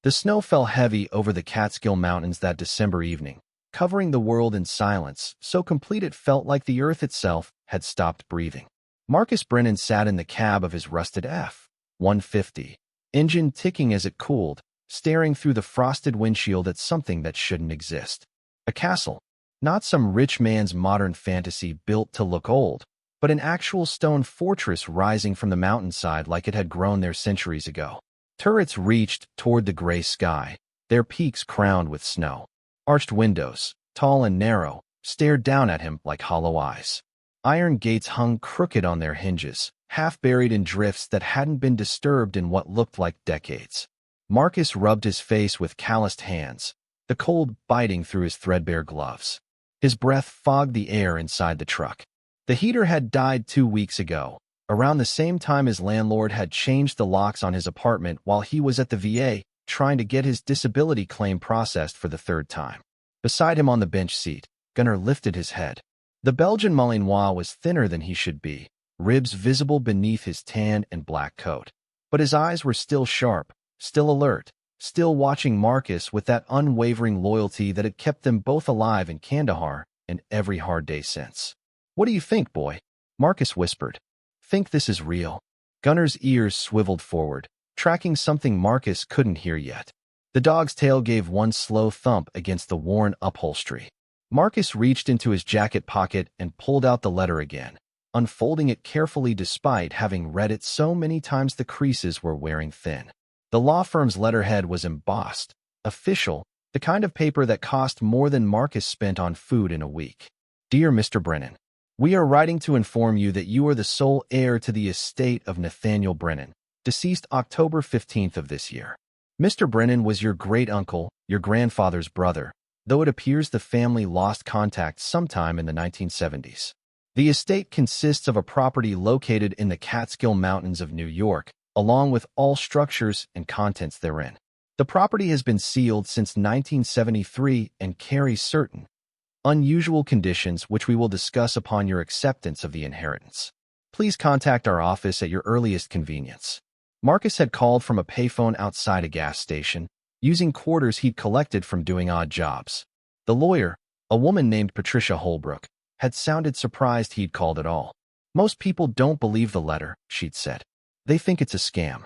The snow fell heavy over the Catskill Mountains that December evening, covering the world in silence, so complete it felt like the earth itself had stopped breathing. Marcus Brennan sat in the cab of his rusted F-150, engine ticking as it cooled, staring through the frosted windshield at something that shouldn't exist. A castle. Not some rich man's modern fantasy built to look old, but an actual stone fortress rising from the mountainside like it had grown there centuries ago. Turrets reached toward the gray sky, their peaks crowned with snow. Arched windows, tall and narrow, stared down at him like hollow eyes. Iron gates hung crooked on their hinges, half buried in drifts that hadn't been disturbed in what looked like decades. Marcus rubbed his face with calloused hands, the cold biting through his threadbare gloves. His breath fogged the air inside the truck. The heater had died 2 weeks ago, around the same time his landlord had changed the locks on his apartment while he was at the VA trying to get his disability claim processed for the 3rd time. Beside him on the bench seat, Gunnar lifted his head. The Belgian Malinois was thinner than he should be, ribs visible beneath his tan and black coat. But his eyes were still sharp, still alert, still watching Marcus with that unwavering loyalty that had kept them both alive in Kandahar and every hard day since. "What do you think, boy?" Marcus whispered. "Think this is real?" Gunnar's ears swiveled forward, tracking something Marcus couldn't hear yet. The dog's tail gave one slow thump against the worn upholstery. Marcus reached into his jacket pocket and pulled out the letter again, unfolding it carefully despite having read it so many times the creases were wearing thin. The law firm's letterhead was embossed, official, the kind of paper that cost more than Marcus spent on food in a week. "Dear Mr. Brennan, we are writing to inform you that you are the sole heir to the estate of Nathaniel Brennan, deceased October 15th of this year. Mr. Brennan was your great-uncle, your grandfather's brother, though it appears the family lost contact sometime in the 1970s. The estate consists of a property located in the Catskill Mountains of New York, along with all structures and contents therein. The property has been sealed since 1973 and carries certain unusual conditions which we will discuss upon your acceptance of the inheritance. Please contact our office at your earliest convenience." Marcus had called from a payphone outside a gas station, using quarters he'd collected from doing odd jobs. The lawyer, a woman named Patricia Holbrook, had sounded surprised he'd called at all. "Most people don't believe the letter," she'd said. "They think it's a scam."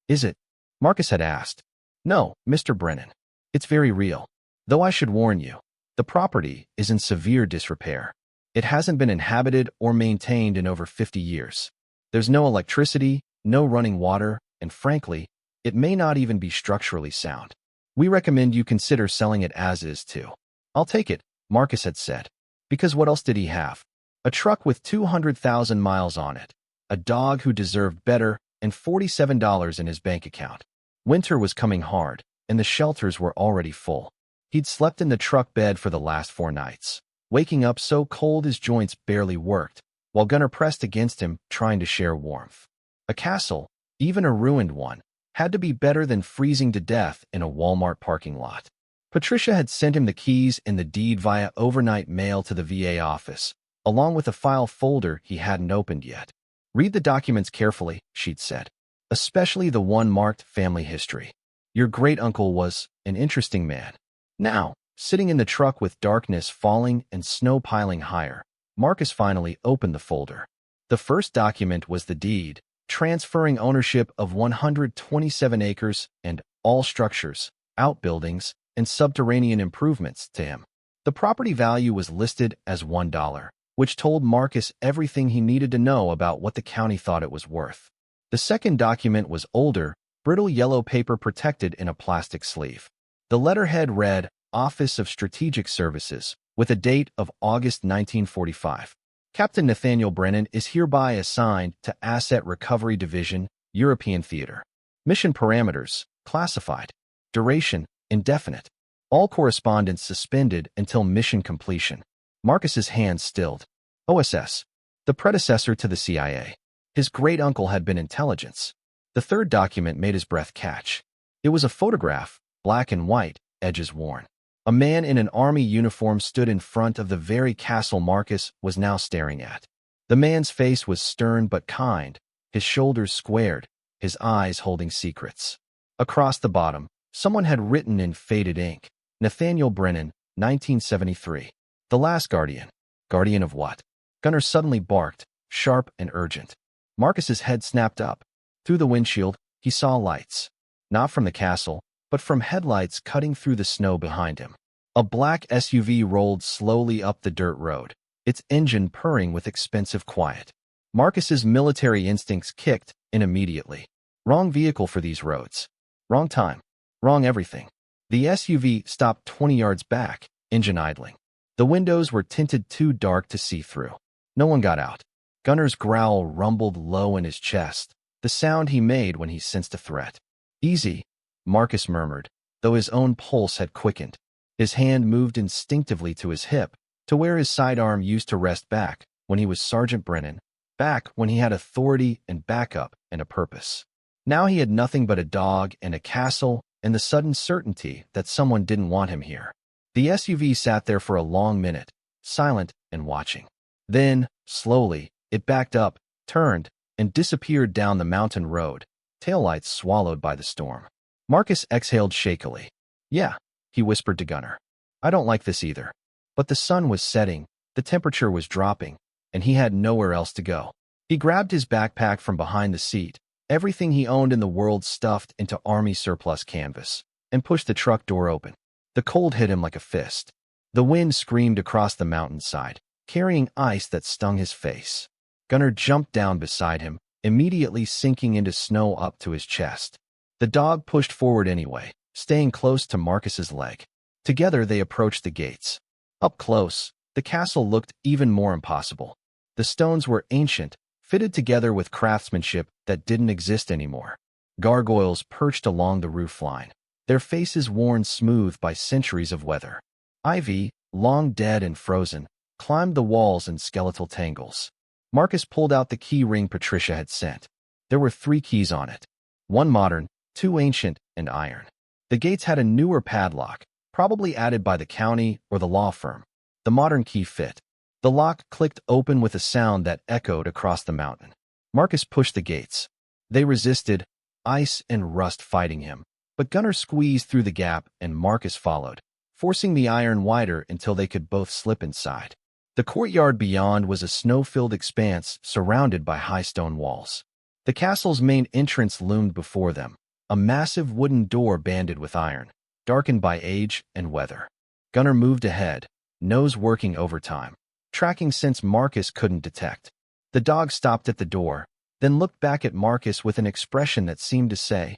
"Is it?" Marcus had asked. "No, Mr. Brennan. It's very real. Though I should warn you, the property is in severe disrepair. It hasn't been inhabited or maintained in over 50 years. There's no electricity, no running water, and frankly, it may not even be structurally sound. We recommend you consider selling it as is too." "I'll take it," Marcus had said. Because what else did he have? A truck with 200,000 miles on it, a dog who deserved better, and $47 in his bank account. Winter was coming hard, and the shelters were already full. He'd slept in the truck bed for the last 4 nights, waking up so cold his joints barely worked, while Gunnar pressed against him, trying to share warmth. A castle, even a ruined one, had to be better than freezing to death in a Walmart parking lot. Patricia had sent him the keys and the deed via overnight mail to the VA office, along with a file folder he hadn't opened yet. "Read the documents carefully," she'd said, "especially the one marked family history. Your great-uncle was an interesting man." Now, sitting in the truck with darkness falling and snow piling higher, Marcus finally opened the folder. The first document was the deed, transferring ownership of 127 acres and all structures, outbuildings, and subterranean improvements to him. The property value was listed as $1, which told Marcus everything he needed to know about what the county thought it was worth. The second document was older, brittle yellow paper protected in a plastic sleeve. The letterhead read, "Office of Strategic Services," with a date of August 1945. "Captain Nathaniel Brennan is hereby assigned to Asset Recovery Division, European Theater. Mission parameters, classified. Duration, indefinite. All correspondence suspended until mission completion." Marcus's hands stilled. OSS, the predecessor to the CIA. His great-uncle had been intelligence. The third document made his breath catch. It was a photograph, black and white, edges worn. A man in an army uniform stood in front of the very castle Marcus was now staring at. The man's face was stern but kind, his shoulders squared, his eyes holding secrets. Across the bottom, Someone had written in faded ink, Nathaniel Brennan, 1973. The last guardian. Guardian of what? Gunnar suddenly barked, sharp and urgent. Marcus's head snapped up. Through the windshield, he saw lights. Not from the castle, but from headlights cutting through the snow behind him. A black SUV rolled slowly up the dirt road, its engine purring with expensive quiet. Marcus's military instincts kicked in immediately. Wrong vehicle for these roads. Wrong time. Wrong everything. The SUV stopped 20 yards back, engine idling. The windows were tinted too dark to see through. No one got out. Gunnar's growl rumbled low in his chest, the sound he made when he sensed a threat. Easy, Marcus murmured, though his own pulse had quickened. His hand moved instinctively to his hip, to where his sidearm used to rest back when he was Sergeant Brennan, back when he had authority and backup and a purpose. Now he had nothing but a dog and a castle and the sudden certainty that someone didn't want him here. The SUV sat there for a long minute, silent and watching. Then, slowly, it backed up, turned, and disappeared down the mountain road, taillights swallowed by the storm. Marcus exhaled shakily. Yeah, he whispered to Gunnar. I don't like this either. But the sun was setting, the temperature was dropping, and he had nowhere else to go. He grabbed his backpack from behind the seat, everything he owned in the world stuffed into army surplus canvas, and pushed the truck door open. The cold hit him like a fist. The wind screamed across the mountainside, carrying ice that stung his face. Gunnar jumped down beside him, immediately sinking into snow up to his chest. The dog pushed forward anyway, staying close to Marcus's leg. Together they approached the gates. Up close, the castle looked even more impossible. The stones were ancient, fitted together with craftsmanship that didn't exist anymore. Gargoyles perched along the roofline, their faces worn smooth by centuries of weather. Ivy, long dead and frozen, climbed the walls in skeletal tangles. Marcus pulled out the key ring Patricia had sent. There were 3 keys on it. 1 modern, 2 ancient, and iron. The gates had a newer padlock, probably added by the county or the law firm. The modern key fit. The lock clicked open with a sound that echoed across the mountain. Marcus pushed the gates. They resisted, ice and rust fighting him. But Gunnar squeezed through the gap and Marcus followed, forcing the iron wider until they could both slip inside. The courtyard beyond was a snow-filled expanse surrounded by high stone walls. The castle's main entrance loomed before them, a massive wooden door banded with iron, darkened by age and weather. Gunnar moved ahead, nose working overtime, tracking scents Marcus couldn't detect. The dog stopped at the door, then looked back at Marcus with an expression that seemed to say,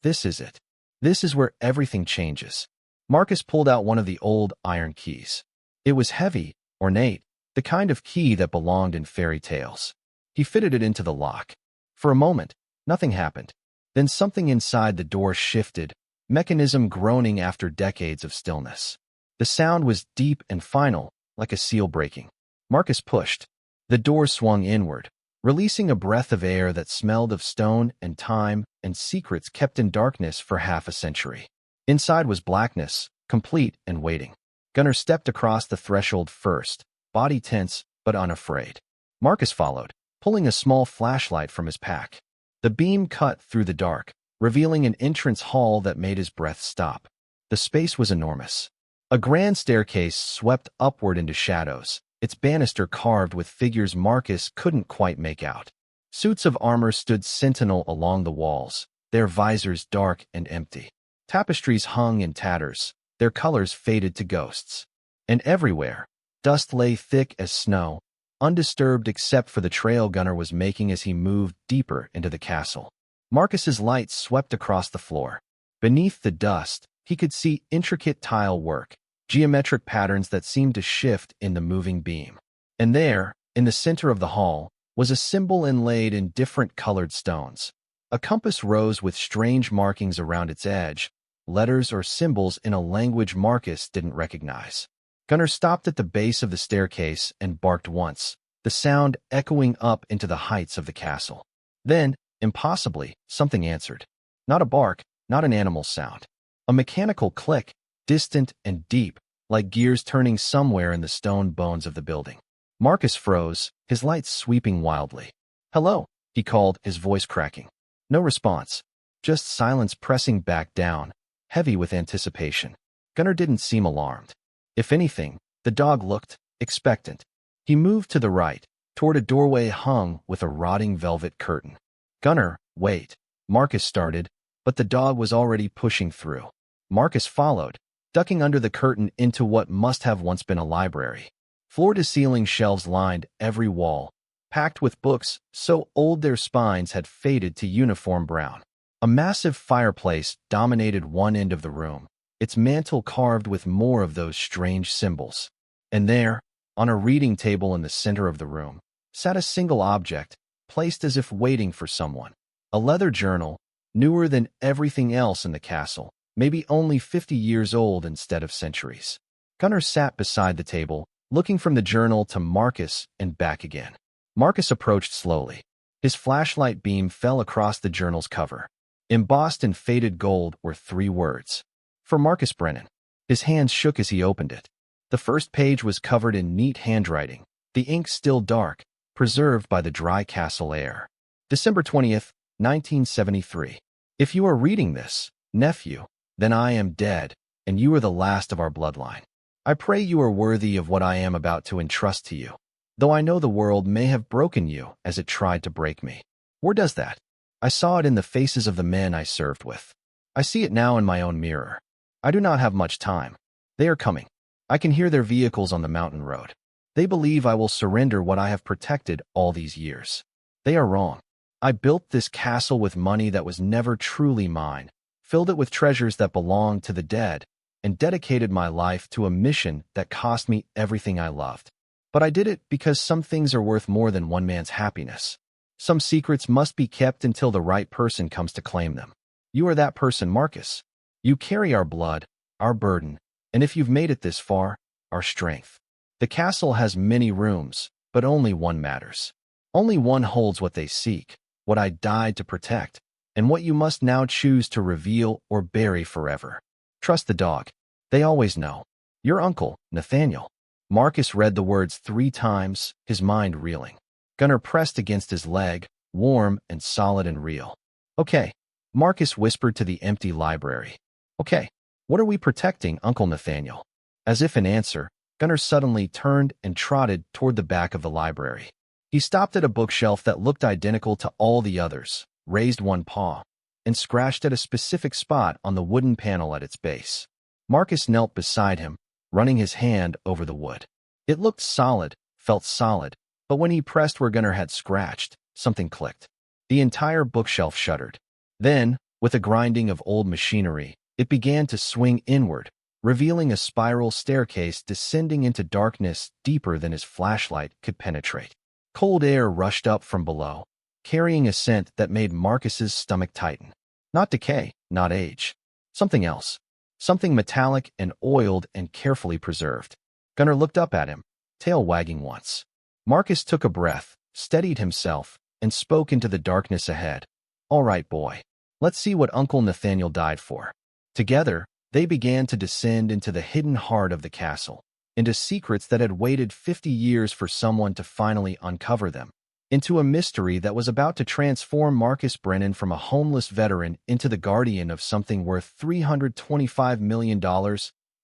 "This is it. This is where everything changes." Marcus pulled out one of the old iron keys. It was heavy, ornate, the kind of key that belonged in fairy tales. He fitted it into the lock. For a moment, nothing happened. Then something inside the door shifted, mechanism groaning after decades of stillness. The sound was deep and final, like a seal breaking. Marcus pushed. The door swung inward, releasing a breath of air that smelled of stone and time and secrets kept in darkness for half a century. Inside was blackness, complete and waiting. Gunnar stepped across the threshold first, body tense but unafraid. Marcus followed, pulling a small flashlight from his pack. The beam cut through the dark, revealing an entrance hall that made his breath stop. The space was enormous. A grand staircase swept upward into shadows, its banister carved with figures Marcus couldn't quite make out. Suits of armor stood sentinel along the walls, their visors dark and empty. Tapestries hung in tatters, their colors faded to ghosts. And everywhere, dust lay thick as snow, undisturbed except for the trail Gunnar was making as he moved deeper into the castle. Marcus's light swept across the floor. Beneath the dust, he could see intricate tile work, geometric patterns that seemed to shift in the moving beam. And there, in the center of the hall, was a symbol inlaid in different colored stones. A compass rose with strange markings around its edge, letters or symbols in a language Marcus didn't recognize. Gunnar stopped at the base of the staircase and barked once, the sound echoing up into the heights of the castle. Then, impossibly, something answered. Not a bark, not an animal sound. A mechanical click, distant and deep, like gears turning somewhere in the stone bones of the building. Marcus froze, his lights sweeping wildly. "Hello," he called, his voice cracking. No response, just silence pressing back down, heavy with anticipation. Gunnar didn't seem alarmed. If anything, the dog looked expectant. He moved to the right, toward a doorway hung with a rotting velvet curtain. "Gunnar, wait," Marcus started, but the dog was already pushing through. Marcus followed, ducking under the curtain into what must have once been a library. Floor-to-ceiling shelves lined every wall, packed with books so old their spines had faded to uniform brown. A massive fireplace dominated one end of the room, its mantel carved with more of those strange symbols. And there, on a reading table in the center of the room, sat a single object, placed as if waiting for someone. A leather journal, newer than everything else in the castle, maybe only 50 years old instead of centuries. Gunnar sat beside the table, looking from the journal to Marcus and back again. Marcus approached slowly. His flashlight beam fell across the journal's cover. Embossed in faded gold were 3 words. For Marcus Brennan. His hands shook as he opened it. The first page was covered in neat handwriting, the ink still dark, preserved by the dry castle air. December 20th, 1973. If you are reading this, nephew, then I am dead, and you are the last of our bloodline. I pray you are worthy of what I am about to entrust to you, though I know the world may have broken you as it tried to break me. Where does that? I saw it in the faces of the men I served with. I see it now in my own mirror. I do not have much time. They are coming. I can hear their vehicles on the mountain road. They believe I will surrender what I have protected all these years. They are wrong. I built this castle with money that was never truly mine, filled it with treasures that belonged to the dead, and dedicated my life to a mission that cost me everything I loved. But I did it because some things are worth more than one man's happiness. Some secrets must be kept until the right person comes to claim them. You are that person, Marcus. You carry our blood, our burden, and if you've made it this far, our strength. The castle has many rooms, but only one matters. Only one holds what they seek, what I died to protect, and what you must now choose to reveal or bury forever. Trust the dog. They always know. Your uncle, Nathaniel. Marcus read the words 3 times, his mind reeling. Gunnar pressed against his leg, warm and solid and real. Okay, Marcus whispered to the empty library. Okay, what are we protecting, Uncle Nathaniel? As if in answer, Gunnar suddenly turned and trotted toward the back of the library. He stopped at a bookshelf that looked identical to all the others, raised one paw, and scratched at a specific spot on the wooden panel at its base. Marcus knelt beside him, running his hand over the wood. It looked solid, felt solid, but when he pressed where Gunnar had scratched, something clicked. The entire bookshelf shuddered. Then, with a grinding of old machinery, it began to swing inward, revealing a spiral staircase descending into darkness deeper than his flashlight could penetrate. Cold air rushed up from below, carrying a scent that made Marcus's stomach tighten. Not decay, not age. Something else. Something metallic and oiled and carefully preserved. Gunnar looked up at him, tail wagging once. Marcus took a breath, steadied himself, and spoke into the darkness ahead. All right, boy. Let's see what Uncle Nathaniel died for. Together, they began to descend into the hidden heart of the castle, into secrets that had waited 50 years for someone to finally uncover them, into a mystery that was about to transform Marcus Brennan from a homeless veteran into the guardian of something worth $325 million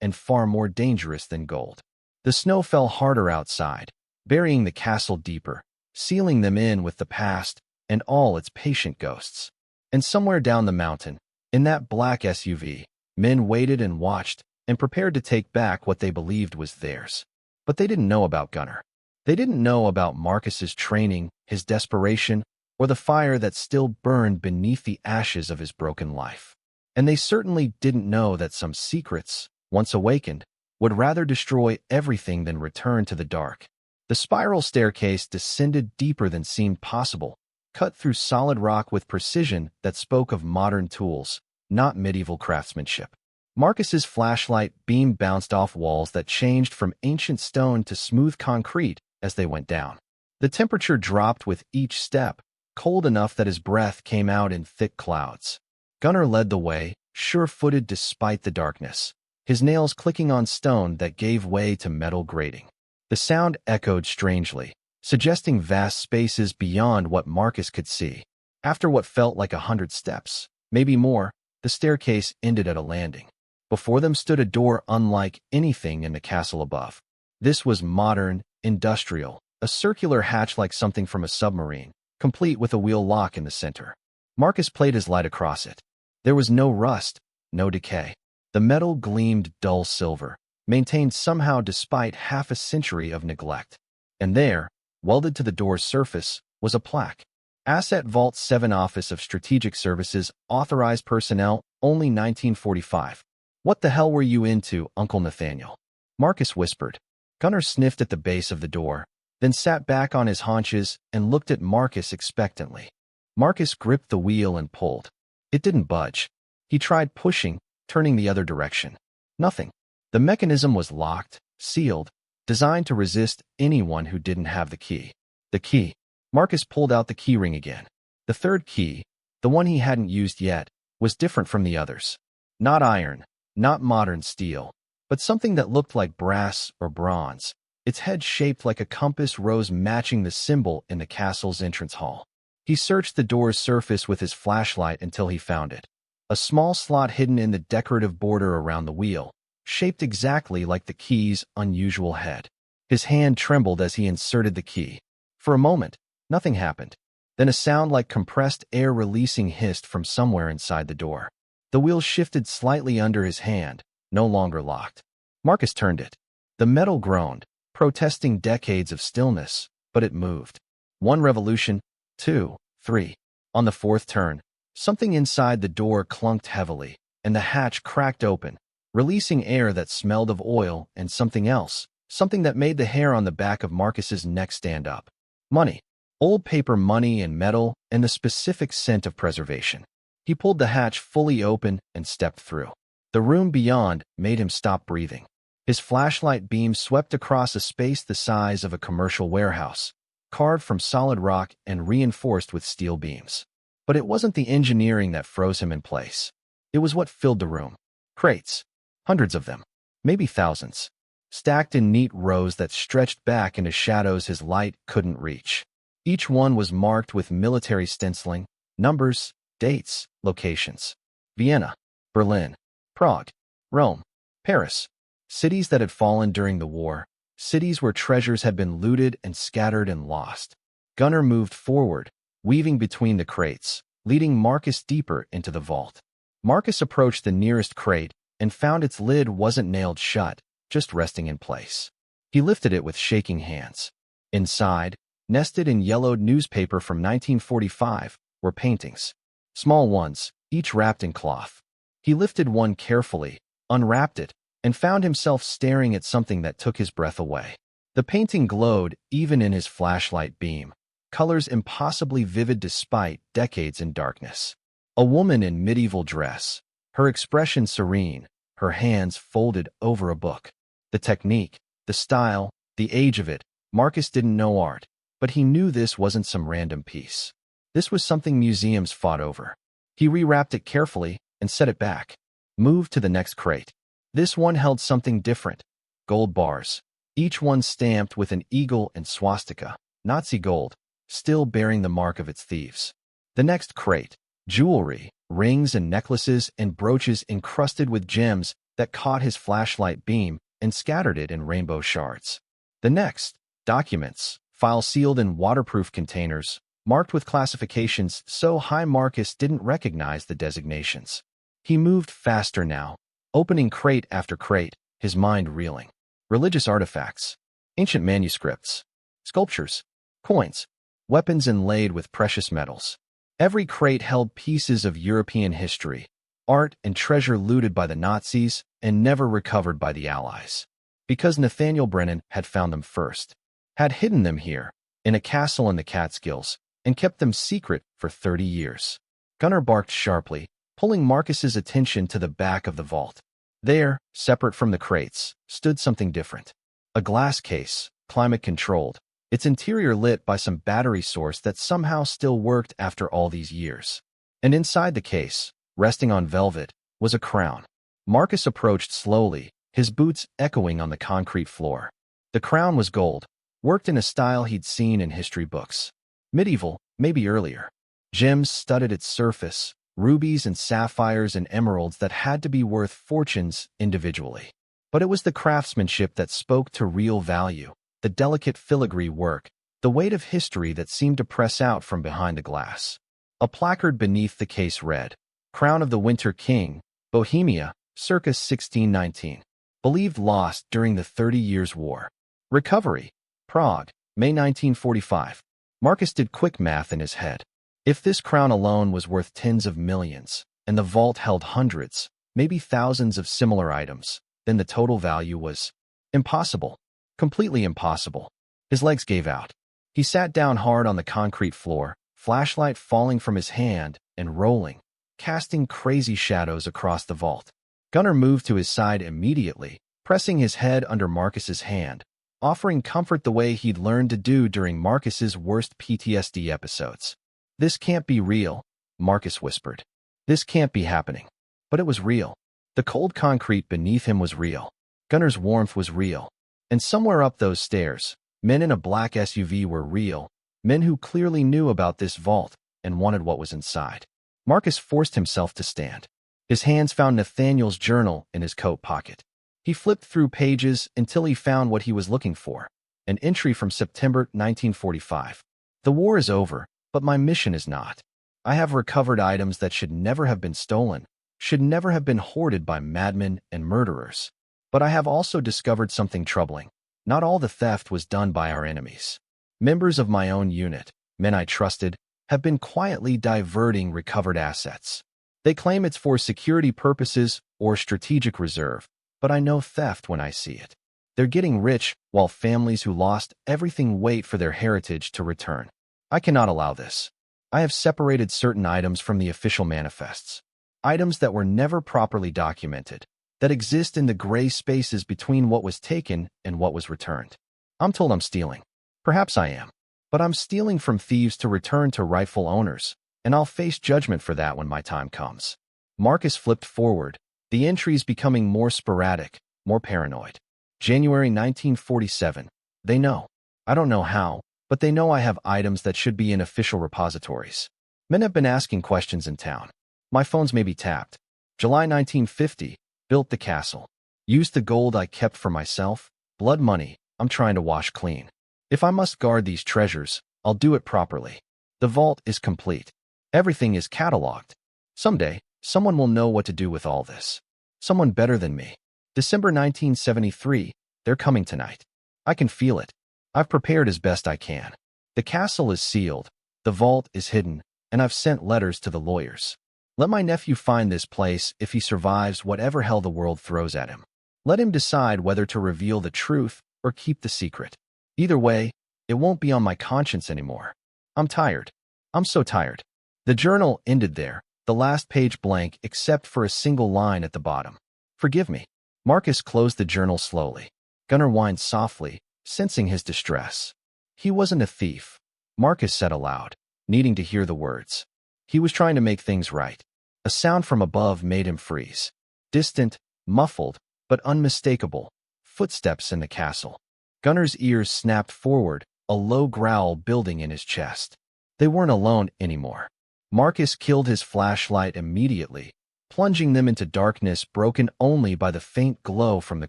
and far more dangerous than gold. The snow fell harder outside, burying the castle deeper, sealing them in with the past and all its patient ghosts. And somewhere down the mountain, in that black SUV, men waited and watched and prepared to take back what they believed was theirs. But they didn't know about Gunnar. They didn't know about Marcus's training, his desperation, or the fire that still burned beneath the ashes of his broken life. And they certainly didn't know that some secrets, once awakened, would rather destroy everything than return to the dark. The spiral staircase descended deeper than seemed possible, cut through solid rock with precision that spoke of modern tools, not medieval craftsmanship. Marcus's flashlight beam bounced off walls that changed from ancient stone to smooth concrete as they went down. The temperature dropped with each step, cold enough that his breath came out in thick clouds. Gunnar led the way, sure-footed despite the darkness, his nails clicking on stone that gave way to metal grating. The sound echoed strangely, suggesting vast spaces beyond what Marcus could see. After what felt like 100 steps, maybe more, The staircase ended at a landing. Before them stood a door unlike anything in the castle above. This was modern, industrial, a circular hatch like something from a submarine, complete with a wheel lock in the center. Marcus played his light across it. There was no rust, no decay. The metal gleamed dull silver, maintained somehow despite half a century of neglect. And there, welded to the door's surface, was a plaque. Asset Vault 7 Office of Strategic Services, Authorized Personnel, only 1945. What the hell were you into, Uncle Nathaniel? Marcus whispered. Gunnar sniffed at the base of the door, then sat back on his haunches and looked at Marcus expectantly. Marcus gripped the wheel and pulled. It didn't budge. He tried pushing, turning the other direction. Nothing. The mechanism was locked, sealed, designed to resist anyone who didn't have the key. The key. Marcus pulled out the keyring again. The third key, the one he hadn't used yet, was different from the others. Not iron, not modern steel, but something that looked like brass or bronze. Its head shaped like a compass rose matching the symbol in the castle's entrance hall. He searched the door's surface with his flashlight until he found it. A small slot hidden in the decorative border around the wheel, shaped exactly like the key's unusual head. His hand trembled as he inserted the key. For a moment, nothing happened. Then a sound like compressed air releasing hissed from somewhere inside the door. The wheel shifted slightly under his hand, no longer locked. Marcus turned it. The metal groaned, protesting decades of stillness, but it moved. 1 revolution, 2, 3. On the 4th turn, something inside the door clunked heavily, and the hatch cracked open, releasing air that smelled of oil and something else, something that made the hair on the back of Marcus's neck stand up. Money. Old paper money and metal, and the specific scent of preservation. He pulled the hatch fully open and stepped through. The room beyond made him stop breathing. His flashlight beam swept across a space the size of a commercial warehouse, carved from solid rock and reinforced with steel beams. But it wasn't the engineering that froze him in place. It was what filled the room. Crates. Hundreds of them. Maybe thousands. Stacked in neat rows that stretched back into shadows his light couldn't reach. Each one was marked with military stenciling, numbers, dates, locations. Vienna, Berlin, Prague, Rome, Paris. Cities that had fallen during the war, cities where treasures had been looted and scattered and lost. Gunnar moved forward, weaving between the crates, leading Marcus deeper into the vault. Marcus approached the nearest crate and found its lid wasn't nailed shut, just resting in place. He lifted it with shaking hands. Inside, nested in yellowed newspaper from 1945, were paintings. Small ones, each wrapped in cloth. He lifted one carefully, unwrapped it, and found himself staring at something that took his breath away. The painting glowed even in his flashlight beam, colors impossibly vivid despite decades in darkness. A woman in medieval dress, her expression serene, her hands folded over a book. The technique, the style, the age of it, Marcus didn't know art, but he knew this wasn't some random piece. This was something museums fought over. He rewrapped it carefully and set it back. Moved to the next crate. This one held something different. Gold bars, each one stamped with an eagle and swastika, Nazi gold, still bearing the mark of its thieves. The next crate, jewelry, rings and necklaces and brooches encrusted with gems that caught his flashlight beam and scattered it in rainbow shards. The next, documents, files sealed in waterproof containers, marked with classifications so high Marcus didn't recognize the designations. He moved faster now, opening crate after crate, his mind reeling. Religious artifacts, ancient manuscripts, sculptures, coins, weapons inlaid with precious metals. Every crate held pieces of European history, art and treasure looted by the Nazis and never recovered by the Allies. Because Nathaniel Brennan had found them first, had hidden them here, in a castle in the Catskills, and kept them secret for 30 years. Gunnar barked sharply, pulling Marcus's attention to the back of the vault. There, separate from the crates, stood something different. A glass case, climate-controlled, its interior lit by some battery source that somehow still worked after all these years. And inside the case, resting on velvet, was a crown. Marcus approached slowly, his boots echoing on the concrete floor. The crown was gold, worked in a style he'd seen in history books. Medieval, maybe earlier. Gems studded its surface, rubies and sapphires and emeralds that had to be worth fortunes individually. But it was the craftsmanship that spoke to real value, the delicate filigree work, the weight of history that seemed to press out from behind the glass. A placard beneath the case read, "Crown of the Winter King, Bohemia, circa 1619. Believed lost during the 30 Years' War. Recovery, Prague, May 1945. Marcus did quick math in his head. If this crown alone was worth tens of millions, and the vault held hundreds, maybe thousands of similar items, then the total value was impossible. Completely impossible. His legs gave out. He sat down hard on the concrete floor, flashlight falling from his hand and rolling, casting crazy shadows across the vault. Gunnar moved to his side immediately, pressing his head under Marcus's hand, offering comfort the way he'd learned to do during Marcus's worst PTSD episodes. "This can't be real," Marcus whispered. "This can't be happening." But it was real. The cold concrete beneath him was real. Gunnar's warmth was real. And somewhere up those stairs, men in a black SUV were real, men who clearly knew about this vault and wanted what was inside. Marcus forced himself to stand. His hands found Nathaniel's journal in his coat pocket. He flipped through pages until he found what he was looking for, an entry from September 1945. "The war is over, but my mission is not. I have recovered items that should never have been stolen, should never have been hoarded by madmen and murderers. But I have also discovered something troubling. Not all the theft was done by our enemies. Members of my own unit, men I trusted, have been quietly diverting recovered assets. They claim it's for security purposes or strategic reserve, but I know theft when I see it. They're getting rich while families who lost everything wait for their heritage to return. I cannot allow this. I have separated certain items from the official manifests, items that were never properly documented, that exist in the gray spaces between what was taken and what was returned. I'm told I'm stealing. Perhaps I am. But I'm stealing from thieves to return to rightful owners, and I'll face judgment for that when my time comes." Marcus flipped forward, the entries becoming more sporadic, more paranoid. January 1947. "They know. I don't know how, but they know I have items that should be in official repositories. Men have been asking questions in town. My phones may be tapped. July 1950. Built the castle. Used the gold I kept for myself. Blood money I'm trying to wash clean. If I must guard these treasures, I'll do it properly. The vault is complete. Everything is cataloged. Someday, someone will know what to do with all this. Someone better than me. December 1973. They're coming tonight. I can feel it. I've prepared as best I can. The castle is sealed, the vault is hidden, and I've sent letters to the lawyers. Let my nephew find this place if he survives whatever hell the world throws at him. Let him decide whether to reveal the truth or keep the secret. Either way, it won't be on my conscience anymore. I'm tired. I'm so tired." The journal ended there, the last page blank except for a single line at the bottom. "Forgive me." Marcus closed the journal slowly. Gunnar whined softly, sensing his distress. "He wasn't a thief," Marcus said aloud, needing to hear the words. "He was trying to make things right." A sound from above made him freeze. Distant, muffled, but unmistakable. Footsteps in the castle. Gunnar's ears snapped forward, a low growl building in his chest. They weren't alone anymore. Marcus killed his flashlight immediately, plunging them into darkness broken only by the faint glow from the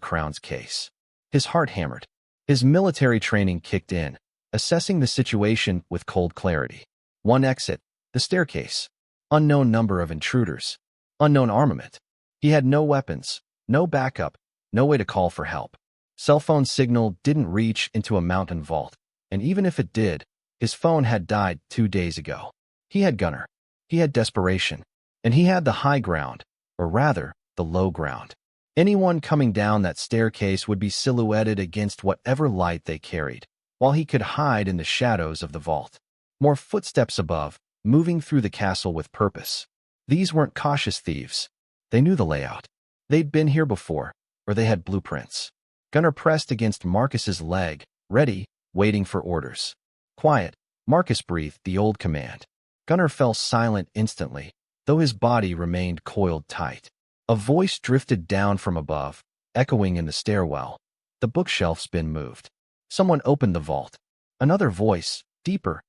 crown's case. His heart hammered. His military training kicked in, assessing the situation with cold clarity. One exit, the staircase. Unknown number of intruders. Unknown armament. He had no weapons, no backup, no way to call for help. Cell phone signal didn't reach into a mountain vault, and even if it did, his phone had died 2 days ago. He had Gunnar. He had desperation. And he had the high ground, or rather, the low ground. Anyone coming down that staircase would be silhouetted against whatever light they carried, while he could hide in the shadows of the vault. More footsteps above, moving through the castle with purpose. These weren't cautious thieves. They knew the layout. They'd been here before, or they had blueprints. Gunnar pressed against Marcus's leg, ready, waiting for orders. "Quiet," Marcus breathed the old command. Gunnar fell silent instantly, though his body remained coiled tight. A voice drifted down from above, echoing in the stairwell. The bookshelf's been moved. Someone opened the vault. Another voice, deeper.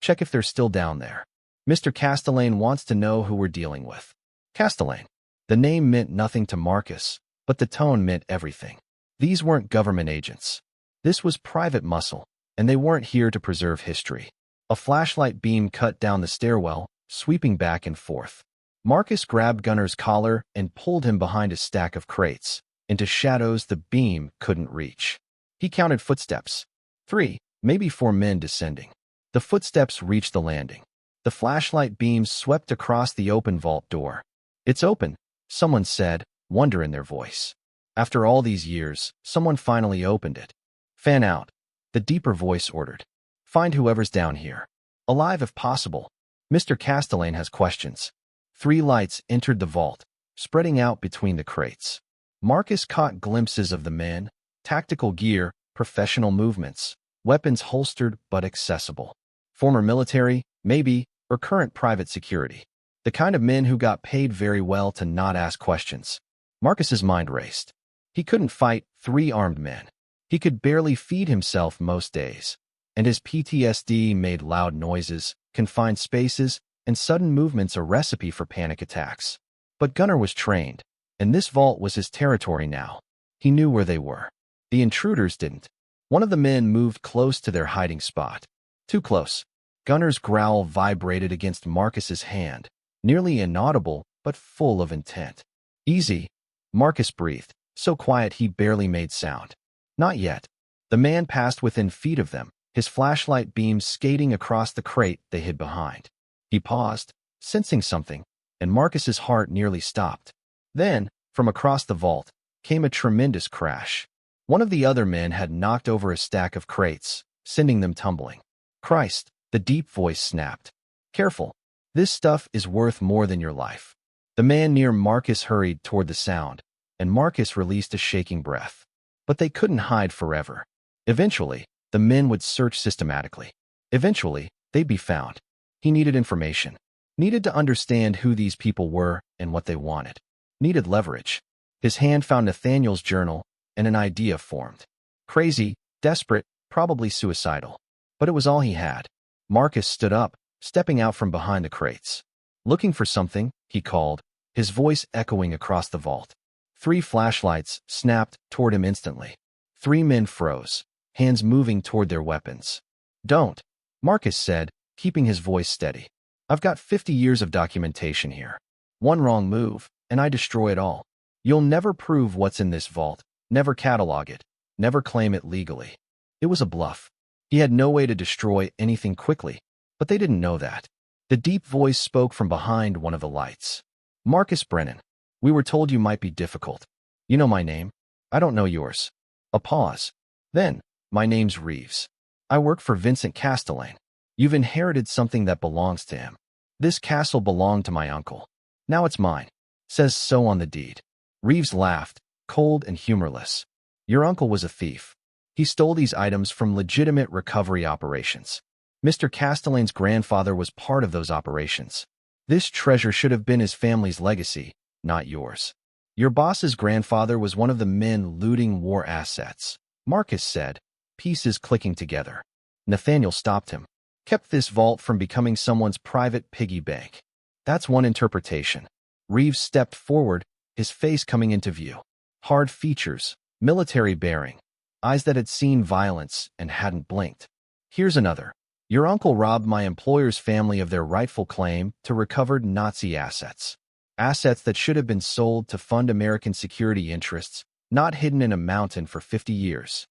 "Check if they're still down there." Mr. Castellane wants to know who we're dealing with. Castellane. The name meant nothing to Marcus, but the tone meant everything. These weren't government agents. This was private muscle, and they weren't here to preserve history. A flashlight beam cut down the stairwell, sweeping back and forth. Marcus grabbed Gunner's collar and pulled him behind a stack of crates, into shadows the beam couldn't reach. He counted footsteps. 3, maybe 4 men descending. The footsteps reached the landing. The flashlight beam swept across the open vault door. "It's open," someone said, wonder in their voice. After all these years, someone finally opened it. "Fan out," the deeper voice ordered. "Find whoever's down here. Alive if possible. Mr. Castellane has questions." 3 lights entered the vault, spreading out between the crates. Marcus caught glimpses of the men, tactical gear, professional movements, weapons holstered but accessible. Former military, maybe, or current private security. The kind of men who got paid very well to not ask questions. Marcus's mind raced. He couldn't fight 3 armed men. He could barely feed himself most days. And his PTSD made loud noises, confined spaces, and sudden movements a recipe for panic attacks. But Gunner was trained, and this vault was his territory now. He knew where they were. The intruders didn't. One of the men moved close to their hiding spot. Too close. Gunner's growl vibrated against Marcus's hand, nearly inaudible but full of intent. "Easy," Marcus breathed, so quiet he barely made sound. "Not yet." The man passed within feet of them, his flashlight beam skating across the crate they hid behind. He paused, sensing something, and Marcus's heart nearly stopped. Then, from across the vault, came a tremendous crash. One of the other men had knocked over a stack of crates, sending them tumbling. "Christ," the deep voice snapped. "Careful. This stuff is worth more than your life." The man near Marcus hurried toward the sound, and Marcus released a shaking breath. But they couldn't hide forever. Eventually, the men would search systematically. Eventually, they'd be found. He needed information. Needed to understand who these people were and what they wanted. Needed leverage. His hand found Nathaniel's journal, and an idea formed. Crazy, desperate, probably suicidal. But it was all he had. Marcus stood up, stepping out from behind the crates. "Looking for something?" he called, his voice echoing across the vault. 3 flashlights snapped toward him instantly. 3 men froze, hands moving toward their weapons. "Don't," Marcus said, keeping his voice steady. "I've got 50 years of documentation here. One wrong move, and I destroy it all. You'll never prove what's in this vault, never catalog it, never claim it legally." It was a bluff. He had no way to destroy anything quickly, but they didn't know that. The deep voice spoke from behind one of the lights. "Marcus Brennan. We were told you might be difficult. You know my name? I don't know yours." A pause. Then, "My name's Reeves. I work for Vincent Castellane. You've inherited something that belongs to him. This castle belonged to my uncle. Now it's mine. Says so on the deed." Reeves laughed, cold and humorless. "Your uncle was a thief. He stole these items from legitimate recovery operations. Mr. Castellane's grandfather was part of those operations. This treasure should have been his family's legacy, not yours. Your boss's grandfather was one of the men looting war assets," Marcus said, pieces clicking together. Nathaniel stopped him. "Kept this vault from becoming someone's private piggy bank." "That's one interpretation." Reeves stepped forward, his face coming into view. Hard features, military bearing, eyes that had seen violence and hadn't blinked. "Here's another. Your uncle robbed my employer's family of their rightful claim to recovered Nazi assets. Assets that should have been sold to fund American security interests, not hidden in a mountain for 50 years.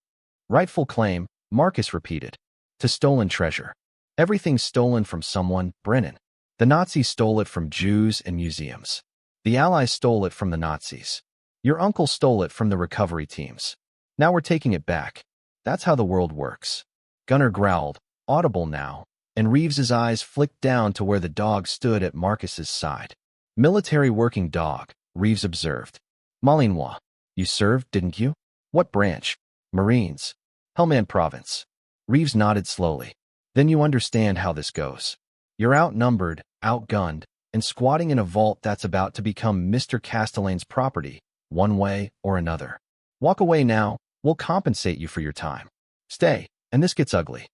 Rightful claim," Marcus repeated. "To stolen treasure. Everything's stolen from someone, Brennan. The Nazis stole it from Jews and museums. The Allies stole it from the Nazis. Your uncle stole it from the recovery teams. Now we're taking it back. That's how the world works." Gunner growled, audible now, and Reeves's eyes flicked down to where the dog stood at Marcus's side. "Military working dog," Reeves observed. "Malinois. You served, didn't you? What branch?" "Marines. Helmand Province." Reeves nodded slowly. "Then you understand how this goes. You're outnumbered, outgunned, and squatting in a vault that's about to become Mr. Castellane's property, one way or another. Walk away now, we'll compensate you for your time. Stay, and this gets ugly."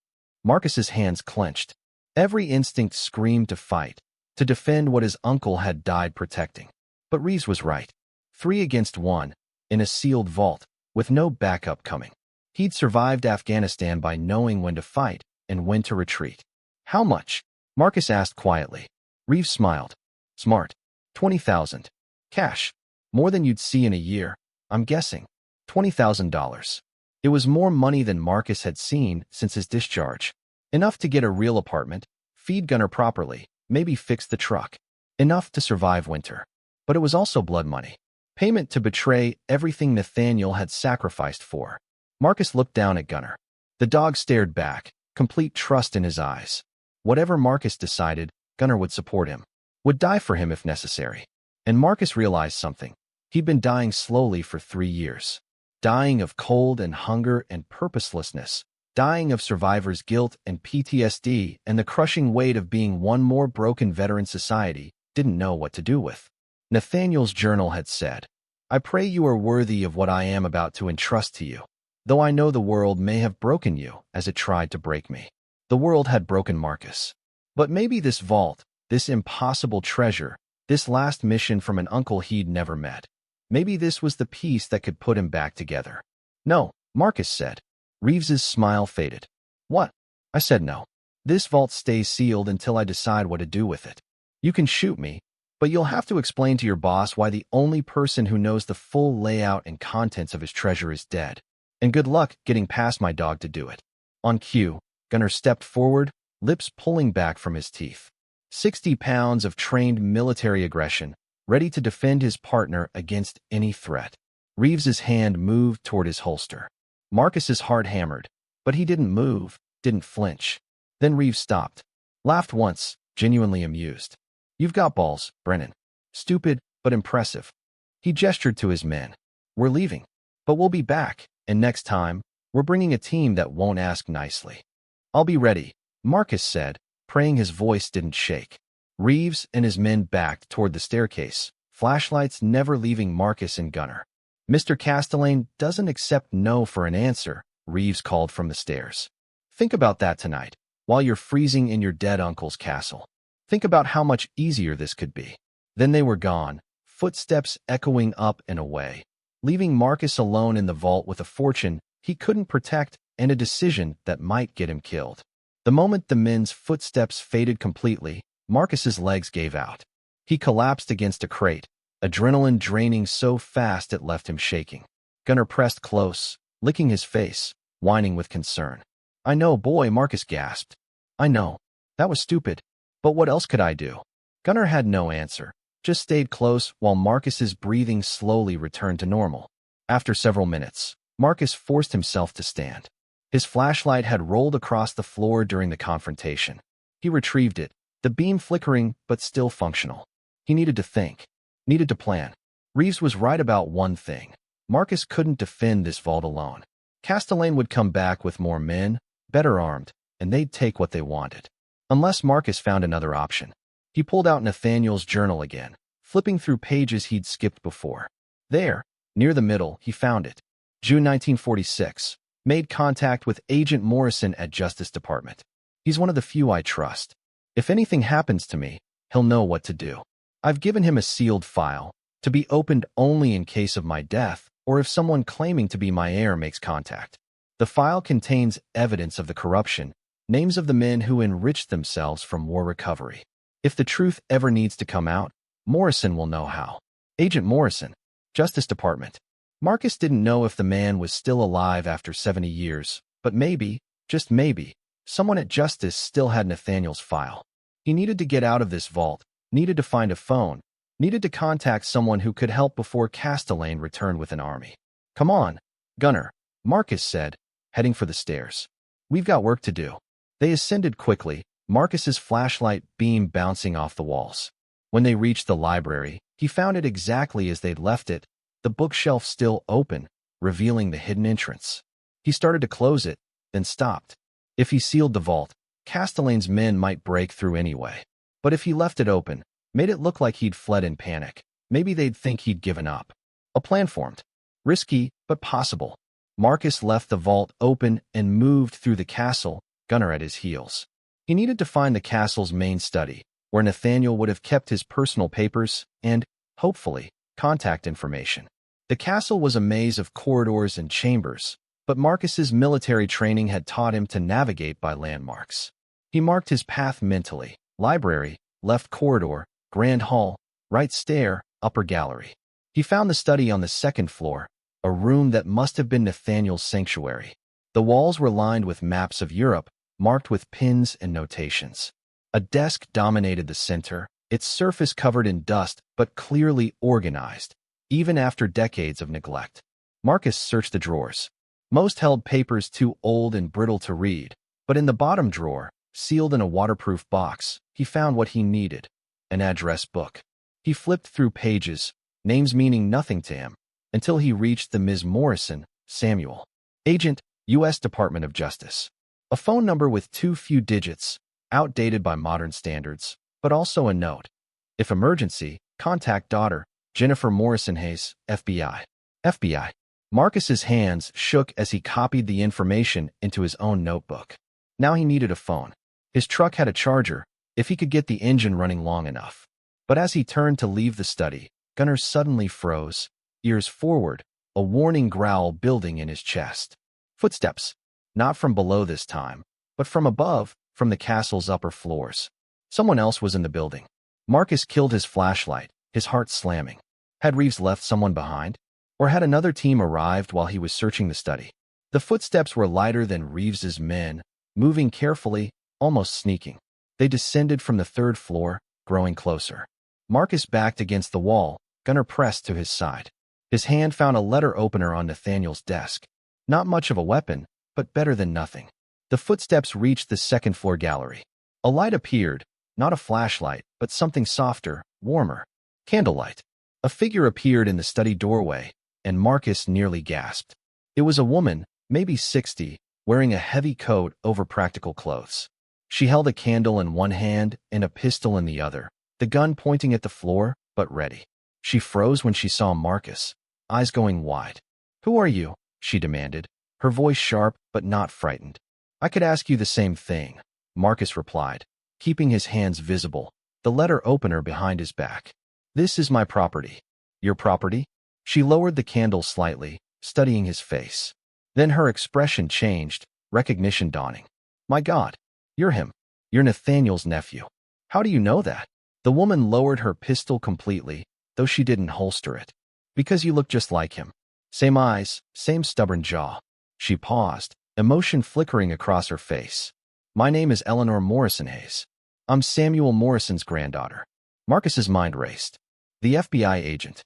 Marcus's hands clenched. Every instinct screamed to fight, to defend what his uncle had died protecting. But Reeves was right. 3 against 1, in a sealed vault, with no backup coming. He'd survived Afghanistan by knowing when to fight and when to retreat. How much? Marcus asked quietly. Reeves smiled. Smart. 20,000. Cash. More than you'd see in a year, I'm guessing. $20,000. It was more money than Marcus had seen since his discharge. Enough to get a real apartment, feed Gunnar properly, maybe fix the truck. Enough to survive winter. But it was also blood money. Payment to betray everything Nathaniel had sacrificed for. Marcus looked down at Gunnar. The dog stared back, complete trust in his eyes. Whatever Marcus decided, Gunnar would support him. Would die for him if necessary. And Marcus realized something. He'd been dying slowly for 3 years. Dying of cold and hunger and purposelessness. Dying of survivor's guilt and PTSD and the crushing weight of being one more broken veteran society didn't know what to do with. Nathaniel's journal had said, I pray you are worthy of what I am about to entrust to you. Though I know the world may have broken you as it tried to break me. The world had broken Marcus. But maybe this vault, this impossible treasure, this last mission from an uncle he'd never met. Maybe this was the piece that could put him back together. No, Marcus said. Reeves's smile faded. What? I said no. This vault stays sealed until I decide what to do with it. You can shoot me, but you'll have to explain to your boss why the only person who knows the full layout and contents of his treasure is dead. And good luck getting past my dog to do it. On cue, Gunnar stepped forward, lips pulling back from his teeth. 60 pounds of trained military aggression, ready to defend his partner against any threat. Reeves's hand moved toward his holster. Marcus's heart hammered, but he didn't move, didn't flinch. Then Reeves stopped, laughed once, genuinely amused. You've got balls, Brennan. Stupid, but impressive. He gestured to his men. We're leaving, but we'll be back, and next time, we're bringing a team that won't ask nicely. I'll be ready, Marcus said, praying his voice didn't shake. Reeves and his men backed toward the staircase, flashlights never leaving Marcus and Gunnar. Mr. Castellane doesn't accept no for an answer, Reeves called from the stairs. Think about that tonight, while you're freezing in your dead uncle's castle. Think about how much easier this could be. Then they were gone, footsteps echoing up and away, leaving Marcus alone in the vault with a fortune he couldn't protect and a decision that might get him killed. The moment the men's footsteps faded completely, Marcus's legs gave out. He collapsed against a crate, adrenaline draining so fast it left him shaking. Gunnar pressed close, licking his face, whining with concern. I know, boy, Marcus gasped. I know. That was stupid. But what else could I do? Gunnar had no answer, just stayed close while Marcus's breathing slowly returned to normal. After several minutes, Marcus forced himself to stand. His flashlight had rolled across the floor during the confrontation. He retrieved it, the beam flickering but still functional. He needed to think. Needed to plan. Reeves was right about one thing. Marcus couldn't defend this vault alone. Castellane would come back with more men, better armed, and they'd take what they wanted. Unless Marcus found another option. He pulled out Nathaniel's journal again, flipping through pages he'd skipped before. There, near the middle, he found it. June 1946. Made contact with Agent Morrison at Justice Department. He's one of the few I trust. If anything happens to me, he'll know what to do. I've given him a sealed file, to be opened only in case of my death or if someone claiming to be my heir makes contact. The file contains evidence of the corruption, names of the men who enriched themselves from war recovery. If the truth ever needs to come out, Morrison will know how. Agent Morrison, Justice Department. Marcus didn't know if the man was still alive after 70 years, but maybe, just maybe, someone at Justice still had Nathaniel's file. He needed to get out of this vault, needed to find a phone, needed to contact someone who could help before Castellane returned with an army. Come on, Gunnar, Marcus said, heading for the stairs. We've got work to do. They ascended quickly, Marcus's flashlight beam bouncing off the walls. When they reached the library, he found it exactly as they'd left it, the bookshelf still open, revealing the hidden entrance. He started to close it, then stopped. If he sealed the vault, Castellane's men might break through anyway. But if he left it open, made it look like he'd fled in panic, maybe they'd think he'd given up. A plan formed. Risky, but possible. Marcus left the vault open and moved through the castle, Gunnar at his heels. He needed to find the castle's main study, where Nathaniel would have kept his personal papers and, hopefully, contact information. The castle was a maze of corridors and chambers, but Marcus's military training had taught him to navigate by landmarks. He marked his path mentally: library, left corridor, grand hall, right stair, upper gallery. He found the study on the second floor, a room that must have been Nathaniel's sanctuary. The walls were lined with maps of Europe, marked with pins and notations. A desk dominated the center, its surface covered in dust but clearly organized, even after decades of neglect. Marcus searched the drawers. Most held papers too old and brittle to read, but in the bottom drawer, sealed in a waterproof box, he found what he needed: an address book. He flipped through pages, names meaning nothing to him, until he reached the Ms. Morrison, Samuel. Agent, U.S. Department of Justice. A phone number with too few digits, outdated by modern standards, but also a note: if emergency, contact daughter, Jennifer Morrison.His, FBI. FBI. Marcus's hands shook as he copied the information into his own notebook. Now he needed a phone. His truck had a charger, if he could get the engine running long enough. But as he turned to leave the study, Gunnar suddenly froze, ears forward, a warning growl building in his chest. Footsteps. Not from below this time, but from above, from the castle's upper floors. Someone else was in the building. Marcus killed his flashlight, his heart slamming. Had Reeves left someone behind? Or had another team arrived while he was searching the study? The footsteps were lighter than Reeves's men, moving carefully, almost sneaking. They descended from the third floor, growing closer. Marcus backed against the wall, Gunnar pressed to his side. His hand found a letter opener on Nathaniel's desk. Not much of a weapon, but better than nothing. The footsteps reached the second-floor gallery. A light appeared, not a flashlight, but something softer, warmer. Candlelight. A figure appeared in the study doorway, and Marcus nearly gasped. It was a woman, maybe 60, wearing a heavy coat over practical clothes. She held a candle in one hand and a pistol in the other, the gun pointing at the floor, but ready. She froze when she saw Marcus, eyes going wide. "Who are you?" she demanded, her voice sharp but not frightened. "I could ask you the same thing," Marcus replied, keeping his hands visible, the letter opener behind his back. "This is my property." "Your property?" She lowered the candle slightly, studying his face. Then her expression changed, recognition dawning. "My God, you're him. You're Nathaniel's nephew. How do you know that?" The woman lowered her pistol completely, though she didn't holster it. "Because you look just like him. Same eyes, same stubborn jaw." She paused, emotion flickering across her face. "My name is Eleanor Morrison.His. I'm Samuel Morrison's granddaughter." Marcus's mind raced. The FBI agent.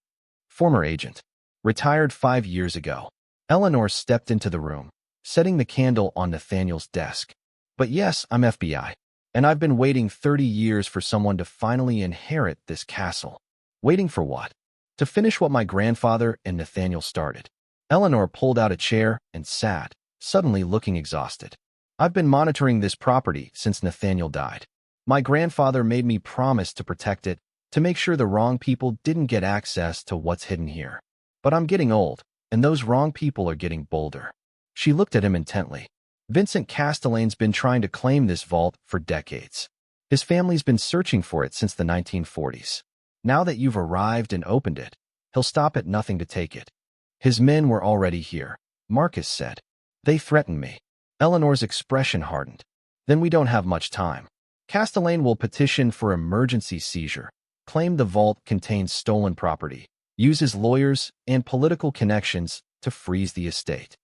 Former agent. Retired 5 years ago. Eleanor stepped into the room, setting the candle on Nathaniel's desk. "But yes, I'm FBI. And I've been waiting 30 years for someone to finally inherit this castle." "Waiting for what?" "To finish what my grandfather and Nathaniel started." Eleanor pulled out a chair and sat, suddenly looking exhausted. "I've been monitoring this property since Nathaniel died. My grandfather made me promise to protect it, to make sure the wrong people didn't get access to what's hidden here. But I'm getting old, and those wrong people are getting bolder." She looked at him intently. "Vincent Castellane's been trying to claim this vault for decades. His family's been searching for it since the 1940s. Now that you've arrived and opened it, he'll stop at nothing to take it." "His men were already here," Marcus said. "They threatened me." Eleanor's expression hardened. "Then we don't have much time. Castellane will petition for emergency seizure, claim the vault contains stolen property, use his lawyers and political connections to freeze the estate.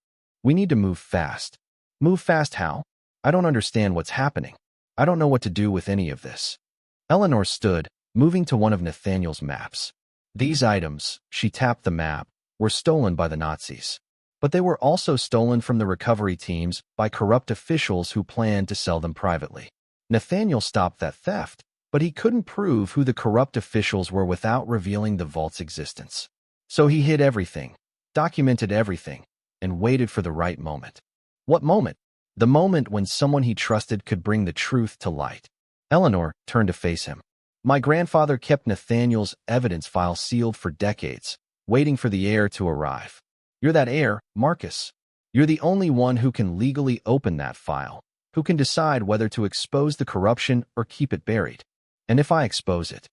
We need to move fast." "Move fast how? I don't understand what's happening. I don't know what to do with any of this." Eleanor stood, moving to one of Nathaniel's maps. "These items," she tapped the map, "were stolen by the Nazis. But they were also stolen from the recovery teams by corrupt officials who planned to sell them privately. Nathaniel stopped that theft, but he couldn't prove who the corrupt officials were without revealing the vault's existence. So he hid everything, documented everything, and waited for the right moment." "What moment?" "The moment when someone he trusted could bring the truth to light." Eleanor turned to face him. "My grandfather kept Nathaniel's evidence file sealed for decades, waiting for the heir to arrive. You're that heir, Marcus. You're the only one who can legally open that file, Who can decide whether to expose the corruption or keep it buried? And if I expose it,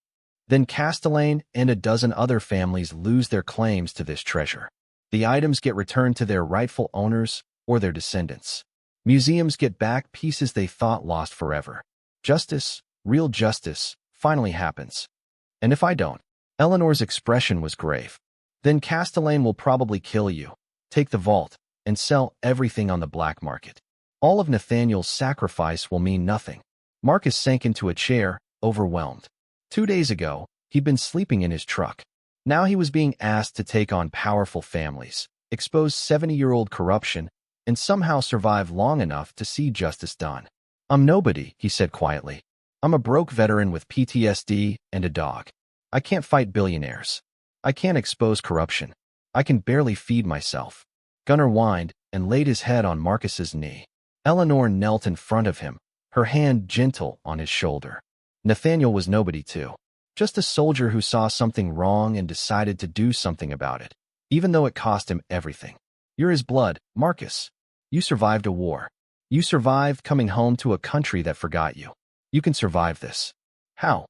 then Castellane and a dozen other families lose their claims to this treasure. The items get returned to their rightful owners or their descendants. Museums get back pieces they thought lost forever. Justice, real justice, finally happens. And if I don't? Eleanor's expression was grave. Then Castellane will probably kill you, take the vault, and sell everything on the black market. All of Nathaniel's sacrifice will mean nothing. Marcus sank into a chair, overwhelmed. 2 days ago, he'd been sleeping in his truck. Now he was being asked to take on powerful families, expose 70-year-old corruption, and somehow survive long enough to see justice done. I'm nobody, he said quietly. I'm a broke veteran with PTSD and a dog. I can't fight billionaires. I can't expose corruption. I can barely feed myself. Gunnar whined and laid his head on Marcus's knee. Eleanor knelt in front of him, her hand gentle on his shoulder. Nathaniel was nobody too. Just a soldier who saw something wrong and decided to do something about it, even though it cost him everything. You're his blood, Marcus. You survived a war. You survived coming home to a country that forgot you. You can survive this. How?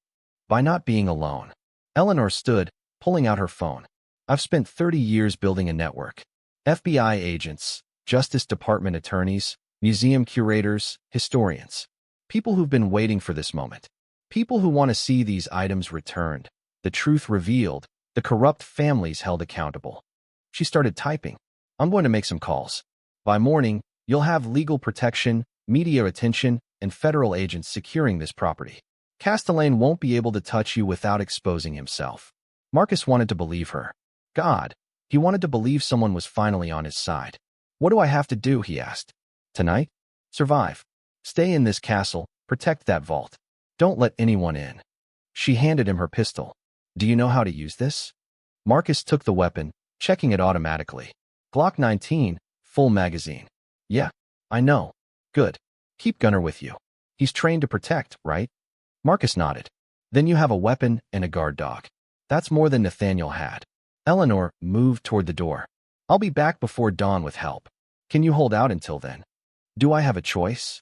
By not being alone. Eleanor stood, pulling out her phone. I've spent 30 years building a network. FBI agents, Justice Department attorneys, museum curators, historians. People who've been waiting for this moment. People who want to see these items returned, the truth revealed, the corrupt families held accountable. She started typing. I'm going to make some calls. By morning, you'll have legal protection, media attention, and federal agents securing this property. Castellane won't be able to touch you without exposing himself. Marcus wanted to believe her. God, he wanted to believe someone was finally on his side. What do I have to do, he asked. Tonight? Survive. Stay in this castle, protect that vault. Don't let anyone in. She handed him her pistol. Do you know how to use this? Marcus took the weapon, checking it automatically. Glock 19, full magazine. Yeah, I know. Good. Keep Gunnar with you. He's trained to protect, right? Marcus nodded. Then you have a weapon and a guard dog. That's more than Nathaniel had. Eleanor moved toward the door. I'll be back before dawn with help. Can you hold out until then? Do I have a choice?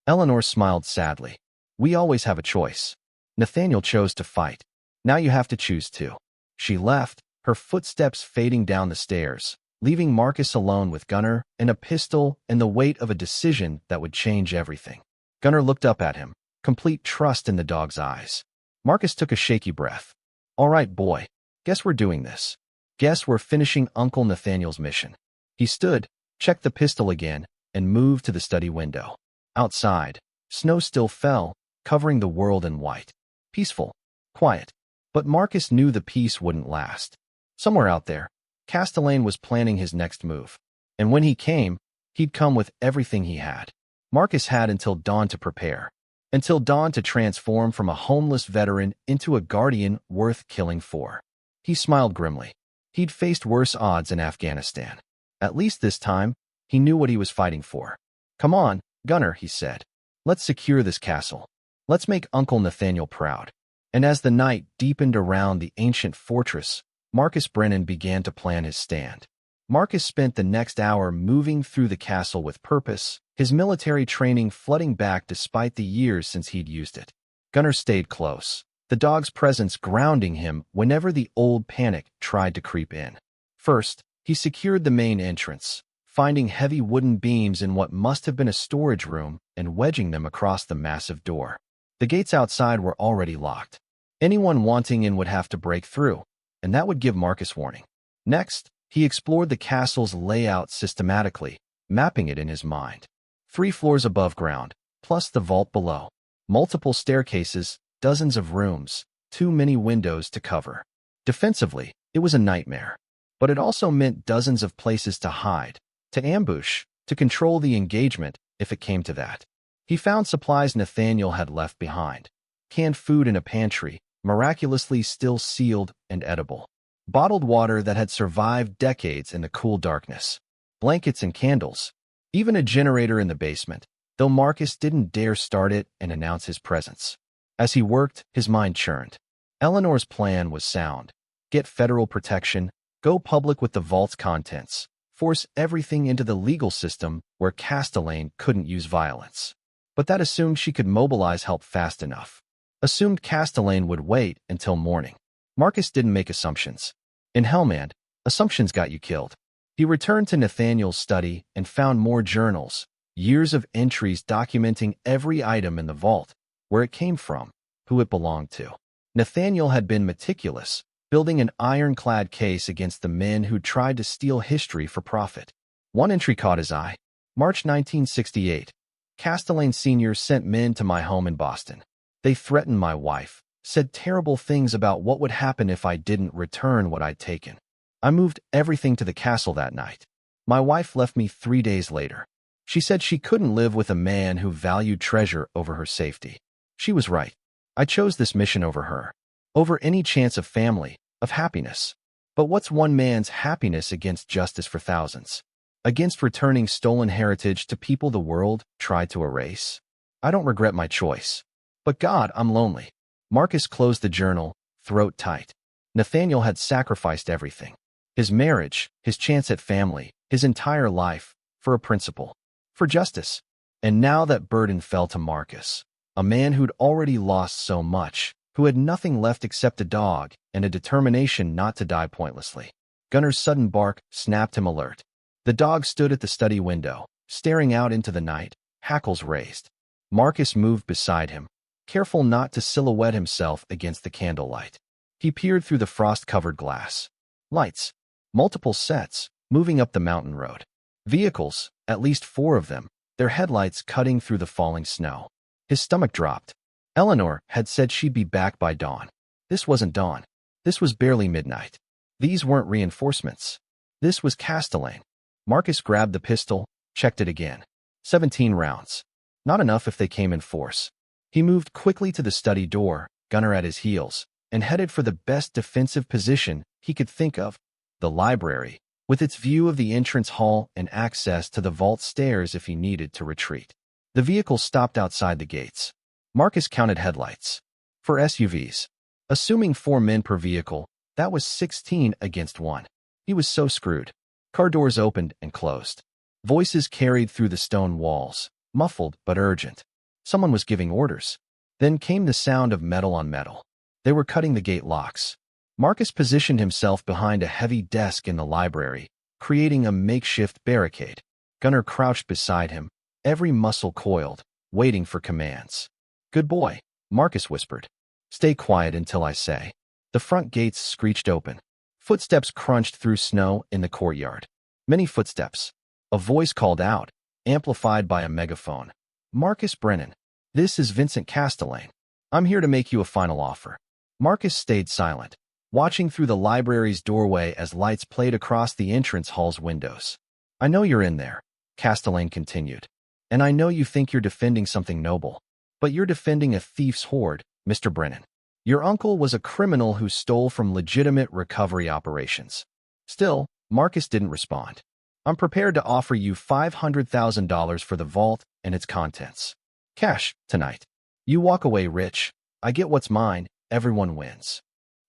Eleanor smiled sadly. We always have a choice. Nathaniel chose to fight. Now you have to choose too. She left, her footsteps fading down the stairs, leaving Marcus alone with Gunnar and a pistol and the weight of a decision that would change everything. Gunnar looked up at him, complete trust in the dog's eyes. Marcus took a shaky breath. All right, boy. Guess we're doing this. Guess we're finishing Uncle Nathaniel's mission. He stood, checked the pistol again, and moved to the study window. Outside, snow still fell, covering the world in white. Peaceful, quiet. But Marcus knew the peace wouldn't last. Somewhere out there, Castellane was planning his next move. And when he came, he'd come with everything he had. Marcus had until dawn to prepare. Until dawn to transform from a homeless veteran into a guardian worth killing for. He smiled grimly. He'd faced worse odds in Afghanistan. At least this time, he knew what he was fighting for. Come on, Gunnar, he said. Let's secure this castle. Let's make Uncle Nathaniel proud. And as the night deepened around the ancient fortress, Marcus Brennan began to plan his stand. Marcus spent the next hour moving through the castle with purpose, his military training flooding back despite the years since he'd used it. Gunnar stayed close, the dog's presence grounding him whenever the old panic tried to creep in. First, he secured the main entrance, finding heavy wooden beams in what must have been a storage room and wedging them across the massive door. The gates outside were already locked. Anyone wanting in would have to break through, and that would give Marcus warning. Next, he explored the castle's layout systematically, mapping it in his mind. 3 floors above ground, plus the vault below. Multiple staircases, dozens of rooms, too many windows to cover. Defensively, it was a nightmare. But it also meant dozens of places to hide, to ambush, to control the engagement if it came to that. He found supplies Nathaniel had left behind. Canned food in a pantry, miraculously still sealed and edible. Bottled water that had survived decades in the cool darkness. Blankets and candles. Even a generator in the basement, though Marcus didn't dare start it and announce his presence. As he worked, his mind churned. Eleanor's plan was sound. Get federal protection, go public with the vault's contents, force everything into the legal system where Castellane couldn't use violence. But that assumed she could mobilize help fast enough. Assumed Castellane would wait until morning. Marcus didn't make assumptions. In Hellman, assumptions got you killed. He returned to Nathaniel's study and found more journals, years of entries documenting every item in the vault, where it came from, who it belonged to. Nathaniel had been meticulous, building an ironclad case against the men who tried to steal history for profit. One entry caught his eye. March 1968. Castellane Sr. sent men to my home in Boston. They threatened my wife, said terrible things about what would happen if I didn't return what I'd taken. I moved everything to the castle that night. My wife left me 3 days later. She said she couldn't live with a man who valued treasure over her safety. She was right. I chose this mission over her, over any chance of family, of happiness. But what's one man's happiness against justice for thousands? Against returning stolen heritage to people the world tried to erase? I don't regret my choice. But God, I'm lonely. Marcus closed the journal, throat tight. Nathaniel had sacrificed everything. His marriage, his chance at family, his entire life, for a principle, for justice. And now that burden fell to Marcus, a man who'd already lost so much, who had nothing left except a dog and a determination not to die pointlessly. Gunnar's sudden bark snapped him alert. The dog stood at the study window, staring out into the night, hackles raised. Marcus moved beside him, careful not to silhouette himself against the candlelight. He peered through the frost-covered glass. Lights. Multiple sets, moving up the mountain road. Vehicles, at least 4 of them, their headlights cutting through the falling snow. His stomach dropped. Eleanor had said she'd be back by dawn. This wasn't dawn. This was barely midnight. These weren't reinforcements. This was Castellane. Marcus grabbed the pistol, checked it again. 17 rounds. Not enough if they came in force. He moved quickly to the study door, Gunnar at his heels, and headed for the best defensive position he could think of, the library, with its view of the entrance hall and access to the vault stairs if he needed to retreat. The vehicle stopped outside the gates. Marcus counted headlights. For SUVs, assuming 4 men per vehicle, that was 16 against 1. He was so screwed. Car doors opened and closed. Voices carried through the stone walls, muffled but urgent. Someone was giving orders. Then came the sound of metal on metal. They were cutting the gate locks. Marcus positioned himself behind a heavy desk in the library, creating a makeshift barricade. Gunnar crouched beside him, every muscle coiled, waiting for commands. "Good boy," Marcus whispered. "Stay quiet until I say." The front gates screeched open. Footsteps crunched through snow in the courtyard. Many footsteps. A voice called out, amplified by a megaphone. "Marcus Brennan. This is Vincent Castellane. I'm here to make you a final offer." Marcus stayed silent, watching through the library's doorway as lights played across the entrance hall's windows. "I know you're in there," Castellane continued. "And I know you think you're defending something noble. But you're defending a thief's hoard, Mr. Brennan. Your uncle was a criminal who stole from legitimate recovery operations." Still, Marcus didn't respond. "I'm prepared to offer you $500,000 for the vault and its contents. Cash, tonight. You walk away rich. I get what's mine. Everyone wins.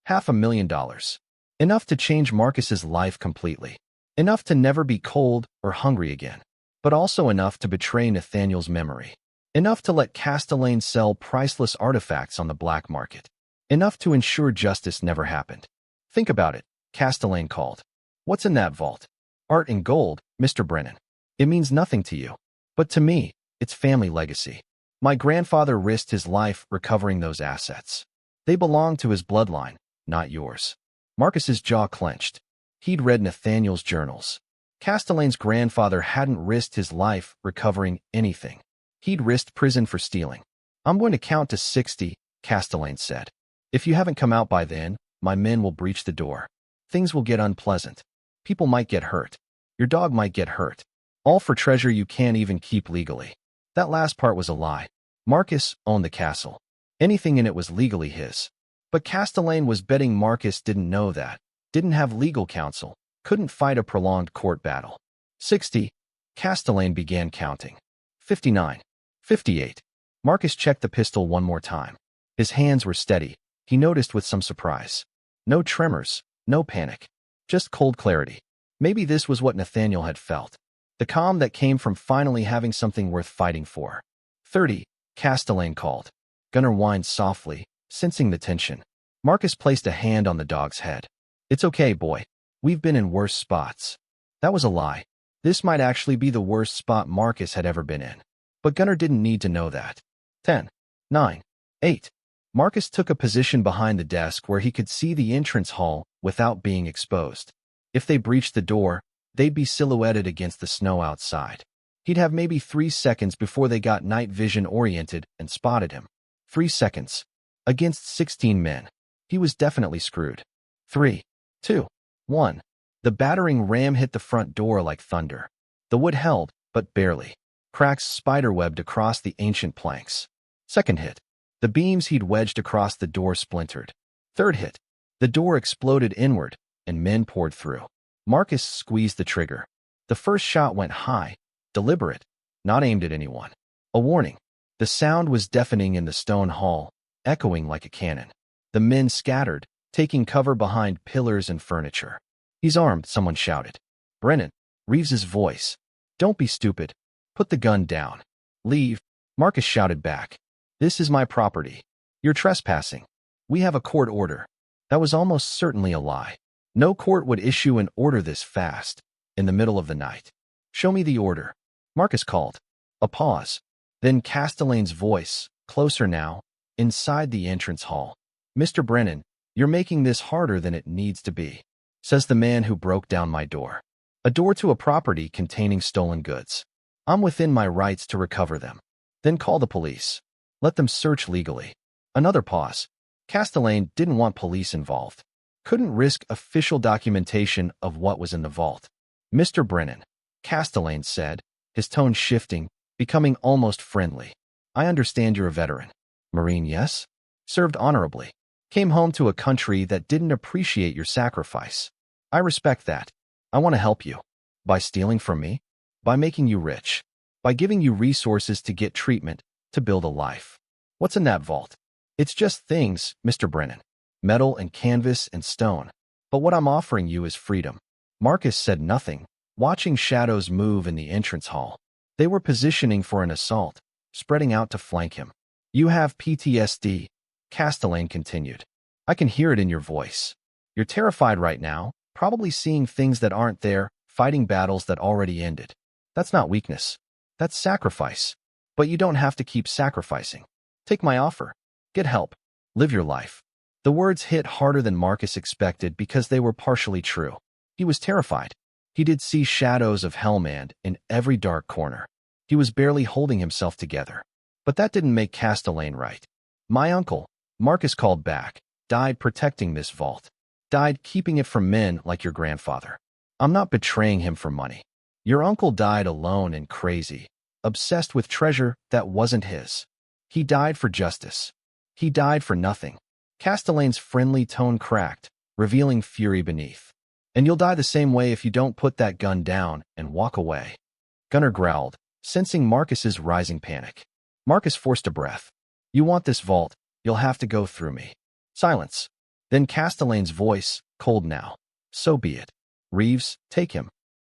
$500,000. Enough to change Marcus's life completely. Enough to never be cold or hungry again. But also enough to betray Nathaniel's memory. Enough to let Castellane sell priceless artifacts on the black market. Enough to ensure justice never happened. Think about it," Castellane called. "What's in that vault? Art and gold, Mr. Brennan. It means nothing to you. But to me, it's family legacy. My grandfather risked his life recovering those assets. They belong to his bloodline, not yours." Marcus's jaw clenched. He'd read Nathaniel's journals. Castellane's grandfather hadn't risked his life recovering anything. He'd risked prison for stealing. "I'm going to count to 60, Castellane said. "If you haven't come out by then, my men will breach the door. Things will get unpleasant. People might get hurt. Your dog might get hurt. All for treasure you can't even keep legally." That last part was a lie. Marcus owned the castle. Anything in it was legally his. But Castellane was betting Marcus didn't know that, didn't have legal counsel, couldn't fight a prolonged court battle. 60. Castellane began counting. 59. 58. Marcus checked the pistol one more time. His hands were steady, he noticed with some surprise. No tremors, no panic. Just cold clarity. Maybe this was what Nathaniel had felt. The calm that came from finally having something worth fighting for. 30, Castellane called. Gunnar whined softly, sensing the tension. Marcus placed a hand on the dog's head. It's okay, boy. We've been in worse spots. That was a lie. This might actually be the worst spot Marcus had ever been in. But Gunnar didn't need to know that. 10, 9, 8. Marcus took a position behind the desk where he could see the entrance hall without being exposed. If they breached the door, they'd be silhouetted against the snow outside. He'd have maybe 3 seconds before they got night vision oriented and spotted him. 3 seconds. Against 16 men. He was definitely screwed. 3, 2, 1. The battering ram hit the front door like thunder. The wood held, but barely. Cracks spiderwebbed across the ancient planks. Second hit. The beams he'd wedged across the door splintered. Third hit. The door exploded inward, and men poured through. Marcus squeezed the trigger. The first shot went high, deliberate, not aimed at anyone. A warning. The sound was deafening in the stone hall, echoing like a cannon. The men scattered, taking cover behind pillars and furniture. He's armed, someone shouted. Brennan, Reeves's voice. Don't be stupid. Put the gun down. Leave, Marcus shouted back. This is my property. You're trespassing. We have a court order. That was almost certainly a lie. No court would issue an order this fast, in the middle of the night. Show me the order, Marcus called. A pause. Then Castellane's voice, closer now, inside the entrance hall. Mr. Brennan, you're making this harder than it needs to be, says the man who broke down my door. A door to a property containing stolen goods. I'm within my rights to recover them. Then call the police. Let them search legally. Another pause. Castellane didn't want police involved. Couldn't risk official documentation of what was in the vault. Mr. Brennan, Castellane said, his tone shifting, becoming almost friendly. I understand you're a veteran. Marine, yes? Served honorably. Came home to a country that didn't appreciate your sacrifice. I respect that. I want to help you. By stealing from me? By making you rich. By giving you resources to get treatment, to build a life. What's in that vault? It's just things, Mr. Brennan. Metal and canvas and stone. But what I'm offering you is freedom. Marcus said nothing, watching shadows move in the entrance hall. They were positioning for an assault, spreading out to flank him. You have PTSD, Castellane continued. I can hear it in your voice. You're terrified right now, probably seeing things that aren't there, fighting battles that already ended. That's not weakness. That's sacrifice. But you don't have to keep sacrificing. Take my offer. Get help. Live your life. The words hit harder than Marcus expected because they were partially true. He was terrified. He did see shadows of Hellman in every dark corner. He was barely holding himself together. But that didn't make Castellane right. My uncle, Marcus called back, died protecting this vault. Died keeping it from men like your grandfather. I'm not betraying him for money. Your uncle died alone and crazy, obsessed with treasure that wasn't his. He died for justice. He died for nothing. Castellane's friendly tone cracked, revealing fury beneath. And you'll die the same way if you don't put that gun down and walk away. Gunnar growled, sensing Marcus's rising panic. Marcus forced a breath. You want this vault, you'll have to go through me. Silence. Then Castellane's voice, cold now. So be it. Reeves, take him.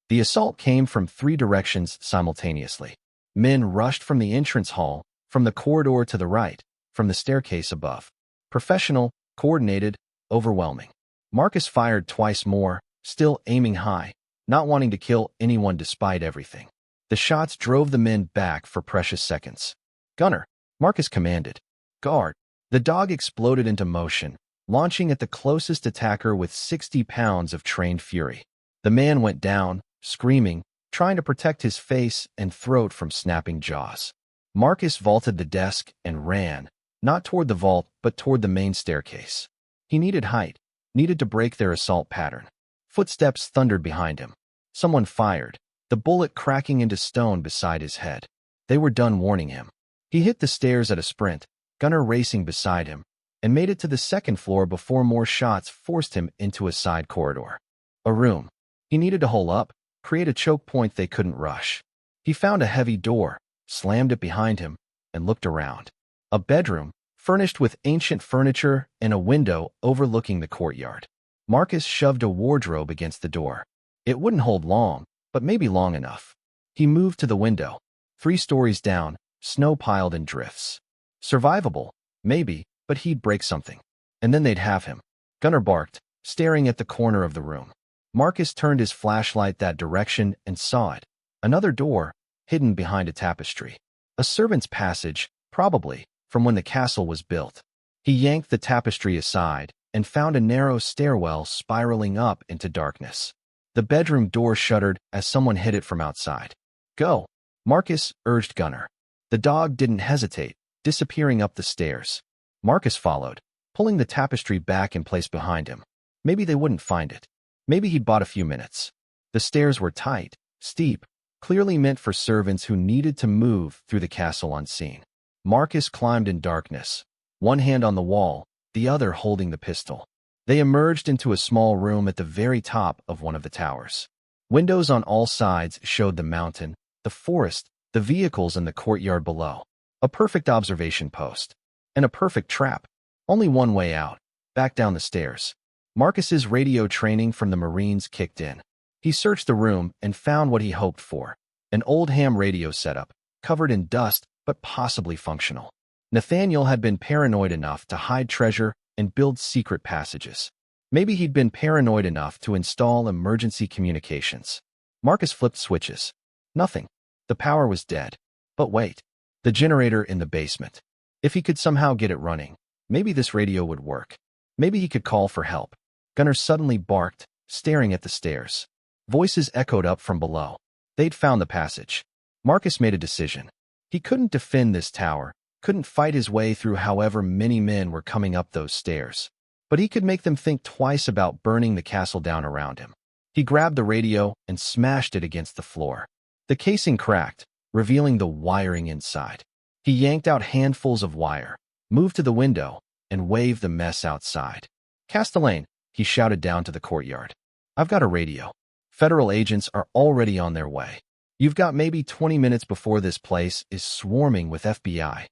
The assault came from 3 directions simultaneously. Men rushed from the entrance hall, from the corridor to the right, from the staircase above. Professional, coordinated, overwhelming. Marcus fired twice more, still aiming high, not wanting to kill anyone despite everything. The shots drove the men back for precious seconds. Gunnar, Marcus commanded. Guard. The dog exploded into motion, launching at the closest attacker with 60 pounds of trained fury. The man went down, screaming, trying to protect his face and throat from snapping jaws. Marcus vaulted the desk and ran, not toward the vault, but toward the main staircase. He needed height, needed to break their assault pattern. Footsteps thundered behind him. Someone fired, the bullet cracking into stone beside his head. They were done warning him. He hit the stairs at a sprint, Gunnar racing beside him, and made it to the 2nd floor before more shots forced him into a side corridor. A room. He needed to hole up, create a choke point they couldn't rush. He found a heavy door, slammed it behind him, and looked around. A bedroom, furnished with ancient furniture and a window overlooking the courtyard. Marcus shoved a wardrobe against the door. It wouldn't hold long, but maybe long enough. He moved to the window. 3 stories down, snow piled in drifts. Survivable, maybe, but he'd break something. And then they'd have him. Gunnar barked, staring at the corner of the room. Marcus turned his flashlight that direction and saw it. Another door, hidden behind a tapestry. A servant's passage, probably, from when the castle was built. He yanked the tapestry aside and found a narrow stairwell spiraling up into darkness. The bedroom door shuddered as someone hit it from outside. "Go," Marcus urged Gunnar. The dog didn't hesitate, disappearing up the stairs. Marcus followed, pulling the tapestry back in place behind him. Maybe they wouldn't find it. Maybe he'd bought a few minutes. The stairs were tight, steep, clearly meant for servants who needed to move through the castle unseen. Marcus climbed in darkness, one hand on the wall, the other holding the pistol. They emerged into a small room at the very top of one of the towers. Windows on all sides showed the mountain, the forest, the vehicles and the courtyard below. A perfect observation post. And a perfect trap. Only one way out, back down the stairs. Marcus's radio training from the Marines kicked in. He searched the room and found what he hoped for. An old ham radio setup, covered in dust but possibly functional. Nathaniel had been paranoid enough to hide treasure and build secret passages. Maybe he'd been paranoid enough to install emergency communications. Marcus flipped switches. Nothing. The power was dead. But wait. The generator in the basement. If he could somehow get it running, maybe this radio would work. Maybe he could call for help. Gunnar suddenly barked, staring at the stairs. Voices echoed up from below. They'd found the passage. Marcus made a decision. He couldn't defend this tower, couldn't fight his way through however many men were coming up those stairs. But he could make them think twice about burning the castle down around him. He grabbed the radio and smashed it against the floor. The casing cracked, revealing the wiring inside. He yanked out handfuls of wire, moved to the window, and waved the mess outside. "Castellane," he shouted down to the courtyard. "I've got a radio. Federal agents are already on their way. You've got maybe 20 minutes before this place is swarming with FBI."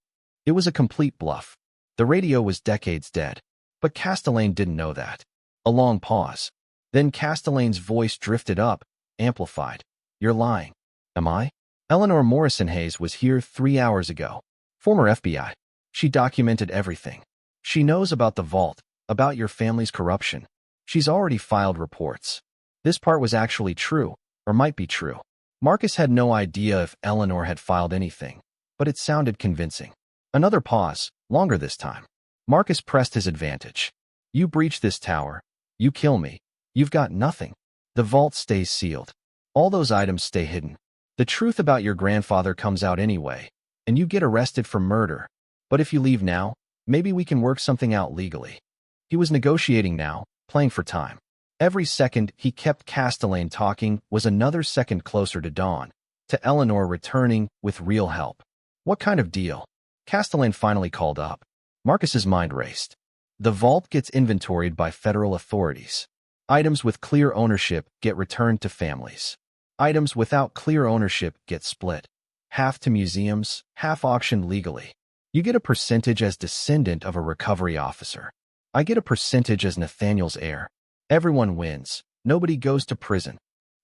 It was a complete bluff. The radio was decades dead. But Castellane didn't know that. A long pause. Then Castellane's voice drifted up, amplified. "You're lying." "Am I?" "Eleanor Morrison-Hayes was here 3 hours ago. Former FBI. She documented everything. She knows about the vault, about your family's corruption. She's already filed reports." This part was actually true, or might be true. Marcus had no idea if Eleanor had filed anything, but it sounded convincing. Another pause, longer this time. Marcus pressed his advantage. "You breach this tower. You kill me. You've got nothing. The vault stays sealed. All those items stay hidden. The truth about your grandfather comes out anyway, and you get arrested for murder. But if you leave now, maybe we can work something out legally." He was negotiating now, playing for time. Every second he kept Castellane talking was another second closer to dawn, to Eleanor returning with real help. What kind of deal? Castellane finally called up. Marcus's mind raced. The vault gets inventoried by federal authorities. Items with clear ownership get returned to families. Items without clear ownership get split. Half to museums, half auctioned legally. You get a percentage as descendant of a recovery officer. I get a percentage as Nathaniel's heir. Everyone wins. Nobody goes to prison.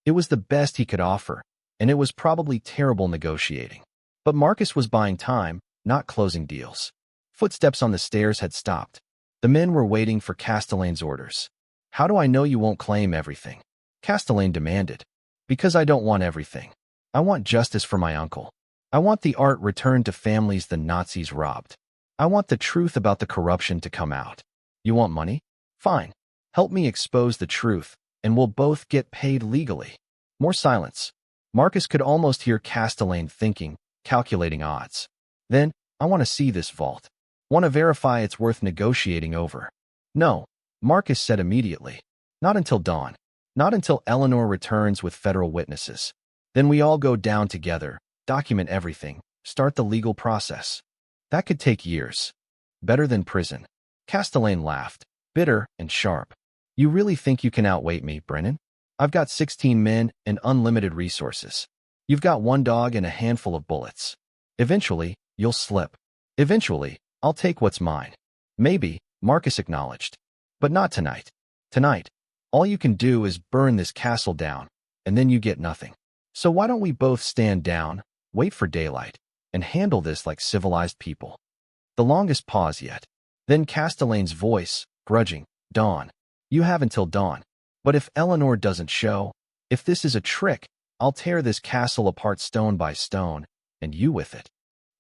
It was the best he could offer, and it was probably terrible negotiating. But Marcus was buying time, not closing deals. Footsteps on the stairs had stopped. The men were waiting for Castellane's orders. "How do I know you won't claim everything?" Castellane demanded. "Because I don't want everything. I want justice for my uncle. I want the art returned to families the Nazis robbed. I want the truth about the corruption to come out." "You want money? Fine. Help me expose the truth, and we'll both get paid legally." More silence. Marcus could almost hear Castellane thinking, calculating odds. "Then, I want to see this vault. Want to verify it's worth negotiating over." "No," Marcus said immediately. "Not until dawn. Not until Eleanor returns with federal witnesses. Then we all go down together, document everything, start the legal process. That could take years. Better than prison." Castellane laughed, bitter and sharp. "You really think you can outweight me, Brennan? I've got 16 men and unlimited resources. You've got one dog and a handful of bullets. Eventually, you'll slip. Eventually, I'll take what's mine." "Maybe," Marcus acknowledged. "But not tonight. Tonight, all you can do is burn this castle down, and then you get nothing. So why don't we both stand down, wait for daylight? and handle this like civilized people. The longest pause yet. Then Castellane's voice, grudging, "Dawn. You have until dawn. But if Eleanor doesn't show, if this is a trick, I'll tear this castle apart stone by stone, and you with it."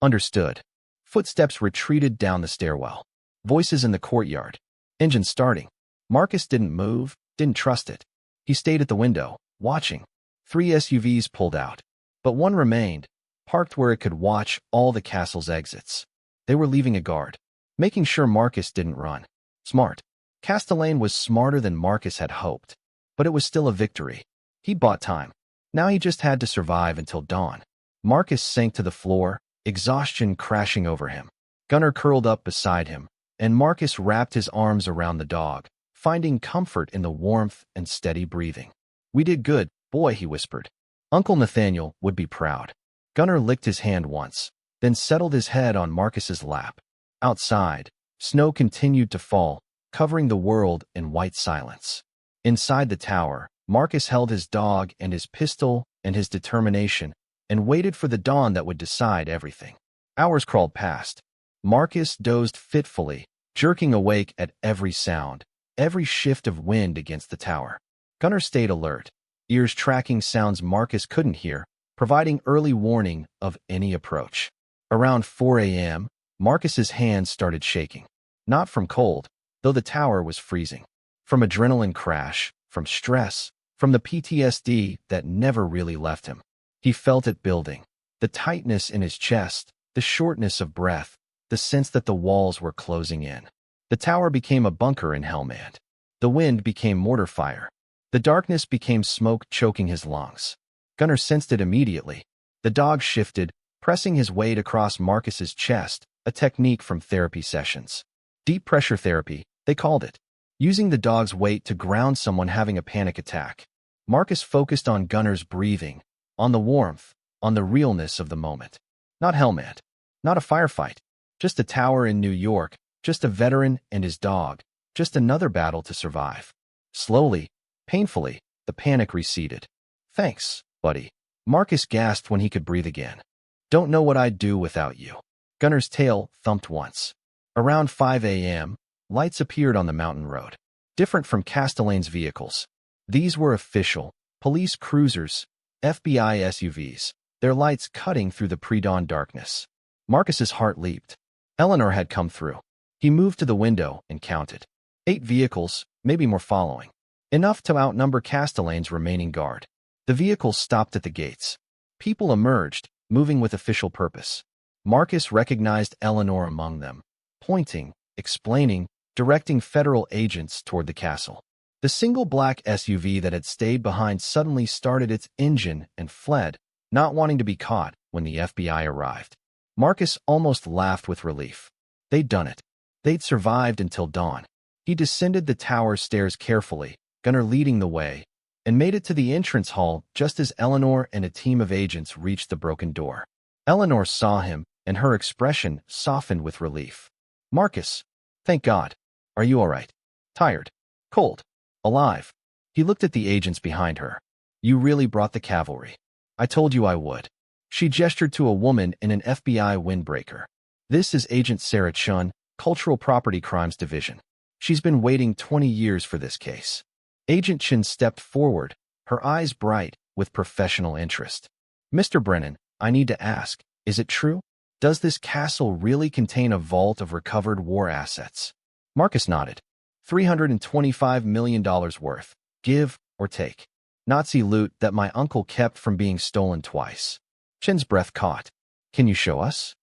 Understood. Footsteps retreated down the stairwell. Voices in the courtyard. Engine starting. Marcus didn't move, didn't trust it. He stayed at the window, watching. 3 SUVs pulled out. But one remained, parked where it could watch all the castle's exits. They were leaving a guard, making sure Marcus didn't run. Smart. Castelaine was smarter than Marcus had hoped. But it was still a victory. He'd bought time. Now he just had to survive until dawn. Marcus sank to the floor, exhaustion crashing over him. Gunnar curled up beside him, and Marcus wrapped his arms around the dog, finding comfort in the warmth and steady breathing. "We did good, boy," he whispered. Uncle Nathaniel would be proud. Gunnar licked his hand once, then settled his head on Marcus's lap. Outside, snow continued to fall, covering the world in white silence. Inside the tower, Marcus held his dog and his pistol and his determination and waited for the dawn that would decide everything. Hours crawled past. Marcus dozed fitfully, jerking awake at every sound, every shift of wind against the tower. Gunnar stayed alert, ears tracking sounds Marcus couldn't hear, providing early warning of any approach. Around 4 a.m., Marcus's hands started shaking. Not from cold, though the tower was freezing. From adrenaline crash, from stress, from the PTSD that never really left him. He felt it building. The tightness in his chest, the shortness of breath, the sense that the walls were closing in. The tower became a bunker in Hellmand. The wind became mortar fire. The darkness became smoke choking his lungs. Gunnar sensed it immediately. The dog shifted, pressing his weight across Marcus's chest, a technique from therapy sessions. Deep pressure therapy, they called it. Using the dog's weight to ground someone having a panic attack. Marcus focused on Gunnar's breathing, on the warmth, on the realness of the moment. Not Hellmand. Not a firefight. Just a tower in New York. Just a veteran and his dog. Just another battle to survive. Slowly, painfully, the panic receded. "Thanks, buddy." Marcus gasped when he could breathe again. "Don't know what I'd do without you." Gunnar's tail thumped once. Around 5 a.m., lights appeared on the mountain road. Different from Castelaine's vehicles. These were official, police cruisers, FBI SUVs, their lights cutting through the pre-dawn darkness. Marcus's heart leaped. Eleanor had come through. He moved to the window and counted. 8 vehicles, maybe more following. Enough to outnumber Castelaine's remaining guard. The vehicles stopped at the gates. People emerged, moving with official purpose. Marcus recognized Eleanor among them, pointing, explaining, directing federal agents toward the castle. The single black SUV that had stayed behind suddenly started its engine and fled, not wanting to be caught when the FBI arrived. Marcus almost laughed with relief. They'd done it. They'd survived until dawn. He descended the tower stairs carefully, Gunnar leading the way, and made it to the entrance hall just as Eleanor and a team of agents reached the broken door. Eleanor saw him, and her expression softened with relief. "Marcus, thank God. Are you all right? Tired? Cold? Alive?" He looked at the agents behind her. "You really brought the cavalry. I told you I would." She gestured to a woman in an FBI windbreaker. "This is Agent Sarah Chun, Cultural Property Crimes Division. She's been waiting 20 years for this case." Agent Chun stepped forward, her eyes bright with professional interest. "Mr. Brennan, I need to ask, is it true? Does this castle really contain a vault of recovered war assets?" Marcus nodded. $325 million worth, give or take. Nazi loot that my uncle kept from being stolen twice. Chin's breath caught. "Can you show us?"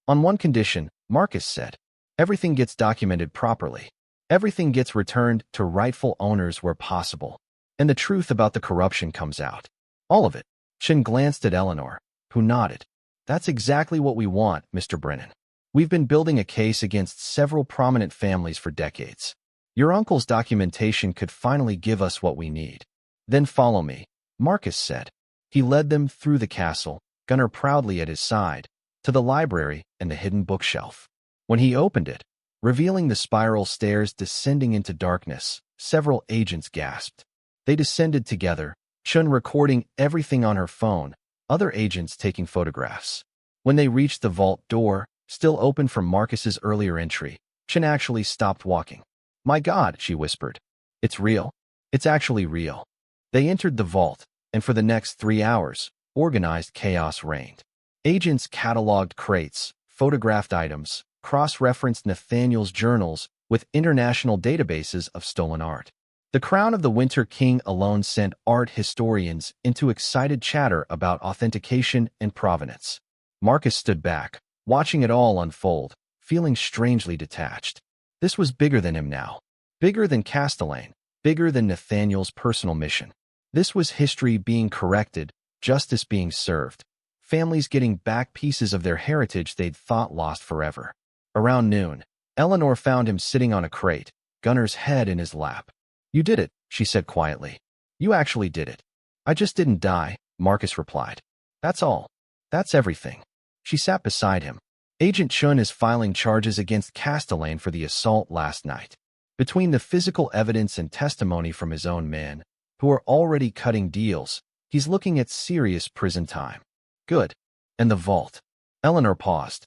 "On one condition," Marcus said. "Everything gets documented properly. Everything gets returned to rightful owners where possible. And the truth about the corruption comes out. All of it." Chin glanced at Eleanor, who nodded. "That's exactly what we want, Mr. Brennan. We've been building a case against several prominent families for decades. Your uncle's documentation could finally give us what we need." "Then follow me," Marcus said. He led them through the castle, Gunnar proudly at his side, to the library and the hidden bookshelf. When he opened it, revealing the spiral stairs descending into darkness, several agents gasped. They descended together, Chun recording everything on her phone, other agents taking photographs. When they reached the vault door, still open from Marcus's earlier entry, Chen actually stopped walking. "My God," she whispered. "It's real. It's actually real." They entered the vault, and for the next 3 hours, organized chaos reigned. Agents cataloged crates, photographed items, cross-referenced Nathaniel's journals with international databases of stolen art. The Crown of the Winter King alone sent art historians into excited chatter about authentication and provenance. Marcus stood back, watching it all unfold, feeling strangely detached. This was bigger than him now. Bigger than Castellane, bigger than Nathaniel's personal mission. This was history being corrected, justice being served, families getting back pieces of their heritage they'd thought lost forever. Around noon, Eleanor found him sitting on a crate, Gunnar's head in his lap. "You did it," she said quietly. "You actually did it." "I just didn't die," Marcus replied. "That's all. That's everything." She sat beside him. "Agent Chun is filing charges against Castellane for the assault last night. Between the physical evidence and testimony from his own men, who are already cutting deals, he's looking at serious prison time." "Good. And the vault?" Eleanor paused.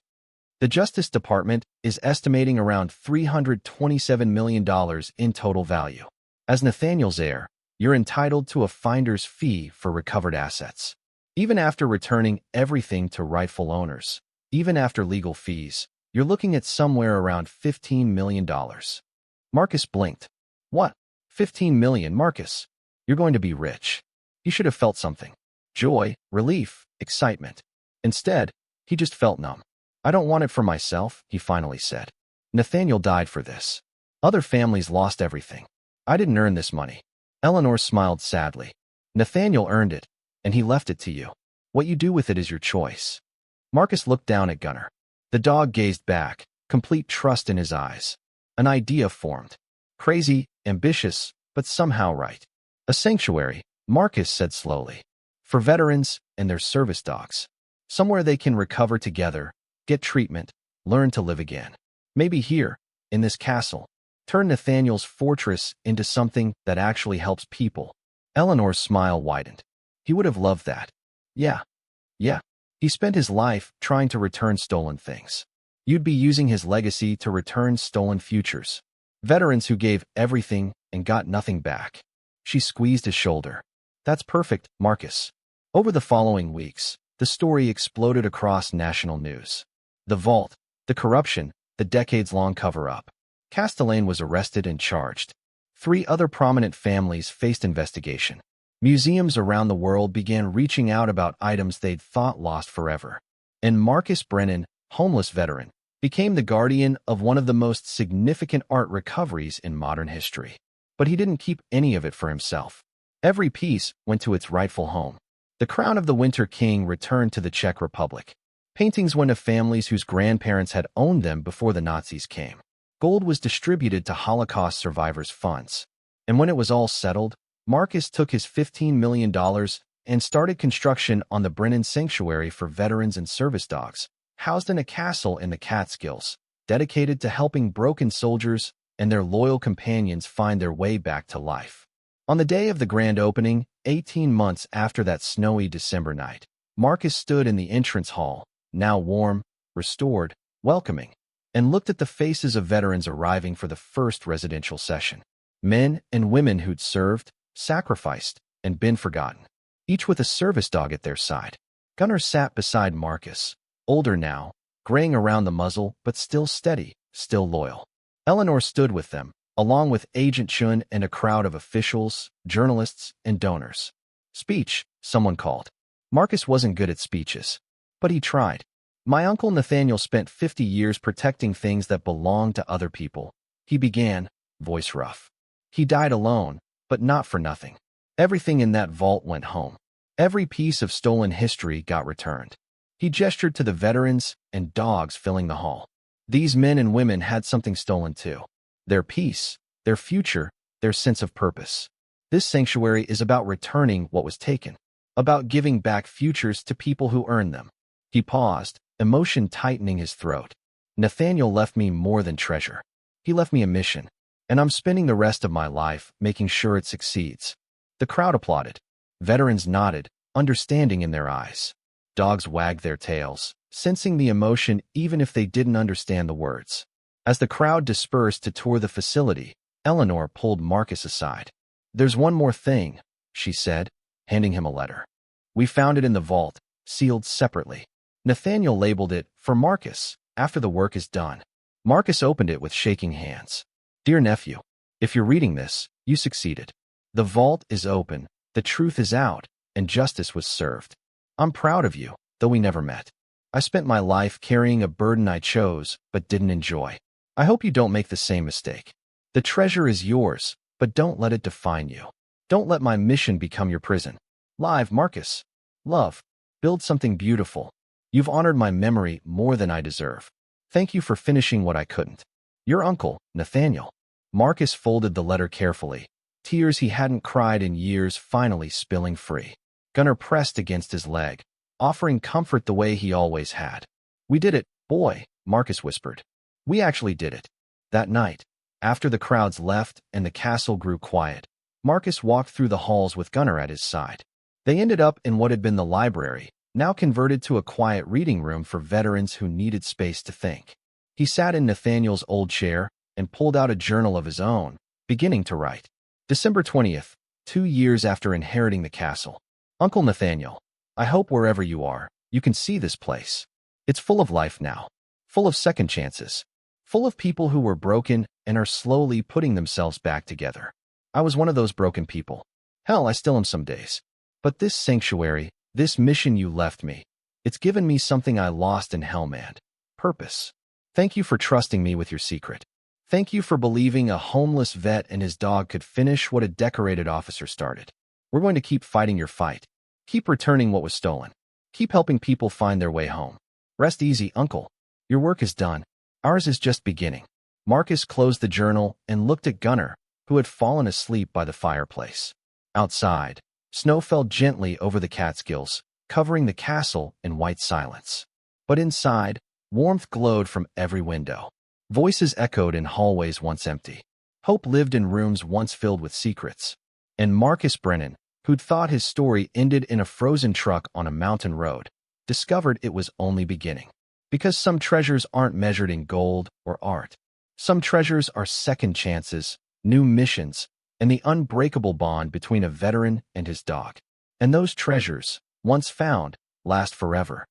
"The Justice Department is estimating around $327 million in total value. As Nathaniel's heir, you're entitled to a finder's fee for recovered assets. Even after returning everything to rightful owners, even after legal fees, you're looking at somewhere around $15 million. Marcus blinked. "What? 15 million, Marcus? You're going to be rich." He should have felt something. Joy, relief, excitement. Instead, he just felt numb. "I don't want it for myself," he finally said. "Nathaniel died for this. Other families lost everything. I didn't earn this money." Eleanor smiled sadly. "Nathaniel earned it, and he left it to you. What you do with it is your choice." Marcus looked down at Gunnar. The dog gazed back, complete trust in his eyes. An idea formed. Crazy, ambitious, but somehow right. "A sanctuary," Marcus said slowly. "For veterans and their service dogs. Somewhere they can recover together, get treatment, learn to live again. Maybe here, in this castle. Turn Nathaniel's fortress into something that actually helps people." Eleanor's smile widened. "He would have loved that." Yeah. He spent his life trying to return stolen things. You'd be using his legacy to return stolen futures. Veterans who gave everything and got nothing back." She squeezed his shoulder. "That's perfect, Marcus." Over the following weeks, the story exploded across national news. The vault, the corruption, the decades-long cover-up. Castellane was arrested and charged. 3 other prominent families faced investigation. Museums around the world began reaching out about items they'd thought lost forever. And Marcus Brennan, homeless veteran, became the guardian of one of the most significant art recoveries in modern history. But he didn't keep any of it for himself. Every piece went to its rightful home. The Crown of the Winter King returned to the Czech Republic. Paintings went to families whose grandparents had owned them before the Nazis came. Gold was distributed to Holocaust survivors' funds. And when it was all settled, Marcus took his $15 million and started construction on the Brennan Sanctuary for veterans and service dogs, housed in a castle in the Catskills, dedicated to helping broken soldiers and their loyal companions find their way back to life. On the day of the grand opening, 18 months after that snowy December night, Marcus stood in the entrance hall, now warm, restored, welcoming, and looked at the faces of veterans arriving for the first residential session. Men and women who'd served, sacrificed, and been forgotten, each with a service dog at their side. Gunnar sat beside Marcus, older now, graying around the muzzle, but still steady, still loyal. Eleanor stood with them, along with Agent Chun and a crowd of officials, journalists, and donors. "Speech," someone called. Marcus wasn't good at speeches, but he tried. "My uncle Nathaniel spent 50 years protecting things that belonged to other people," he began, voice rough. "He died alone, but not for nothing. Everything in that vault went home. Every piece of stolen history got returned." He gestured to the veterans and dogs filling the hall. These men and women had something stolen too. Their peace, their future, their sense of purpose. This sanctuary is about returning what was taken, about giving back futures to people who earned them. He paused, emotion tightening his throat. "Nathaniel left me more than treasure. He left me a mission, and I'm spending the rest of my life making sure it succeeds." The crowd applauded. Veterans nodded, understanding in their eyes. Dogs wagged their tails, sensing the emotion even if they didn't understand the words. As the crowd dispersed to tour the facility, Eleanor pulled Marcus aside. "There's one more thing," she said, handing him a letter. "We found it in the vault, sealed separately. Nathaniel labeled it, for Marcus, after the work is done." Marcus opened it with shaking hands. "Dear nephew, if you're reading this, you succeeded. The vault is open, the truth is out, and justice was served. I'm proud of you, though we never met. I spent my life carrying a burden I chose but didn't enjoy. I hope you don't make the same mistake. The treasure is yours, but don't let it define you. Don't let my mission become your prison. Live, Marcus. Love. Build something beautiful. You've honored my memory more than I deserve. Thank you for finishing what I couldn't. Your uncle, Nathaniel." Marcus folded the letter carefully, tears he hadn't cried in years finally spilling free. Gunnar pressed against his leg, offering comfort the way he always had. "We did it, boy," Marcus whispered. "We actually did it." That night, after the crowds left and the castle grew quiet, Marcus walked through the halls with Gunnar at his side. They ended up in what had been the library, now converted to a quiet reading room for veterans who needed space to think. He sat in Nathaniel's old chair and pulled out a journal of his own, beginning to write. December 20th, 2 years after inheriting the castle. Uncle Nathaniel, I hope wherever you are, you can see this place. It's full of life now, full of second chances, full of people who were broken and are slowly putting themselves back together. I was one of those broken people. Hell, I still am some days. But this sanctuary, this mission you left me, it's given me something I lost in Hellman. Purpose. Thank you for trusting me with your secret. Thank you for believing a homeless vet and his dog could finish what a decorated officer started. We're going to keep fighting your fight. Keep returning what was stolen. Keep helping people find their way home. Rest easy, Uncle. Your work is done. Ours is just beginning." Marcus closed the journal and looked at Gunnar, who had fallen asleep by the fireplace. Outside, snow fell gently over the Catskills, covering the castle in white silence. But inside, warmth glowed from every window. Voices echoed in hallways once empty. Hope lived in rooms once filled with secrets. And Marcus Brennan, who'd thought his story ended in a frozen truck on a mountain road, discovered it was only beginning. Because some treasures aren't measured in gold or art. Some treasures are second chances, new missions, and the unbreakable bond between a veteran and his dog. And those treasures, once found, last forever.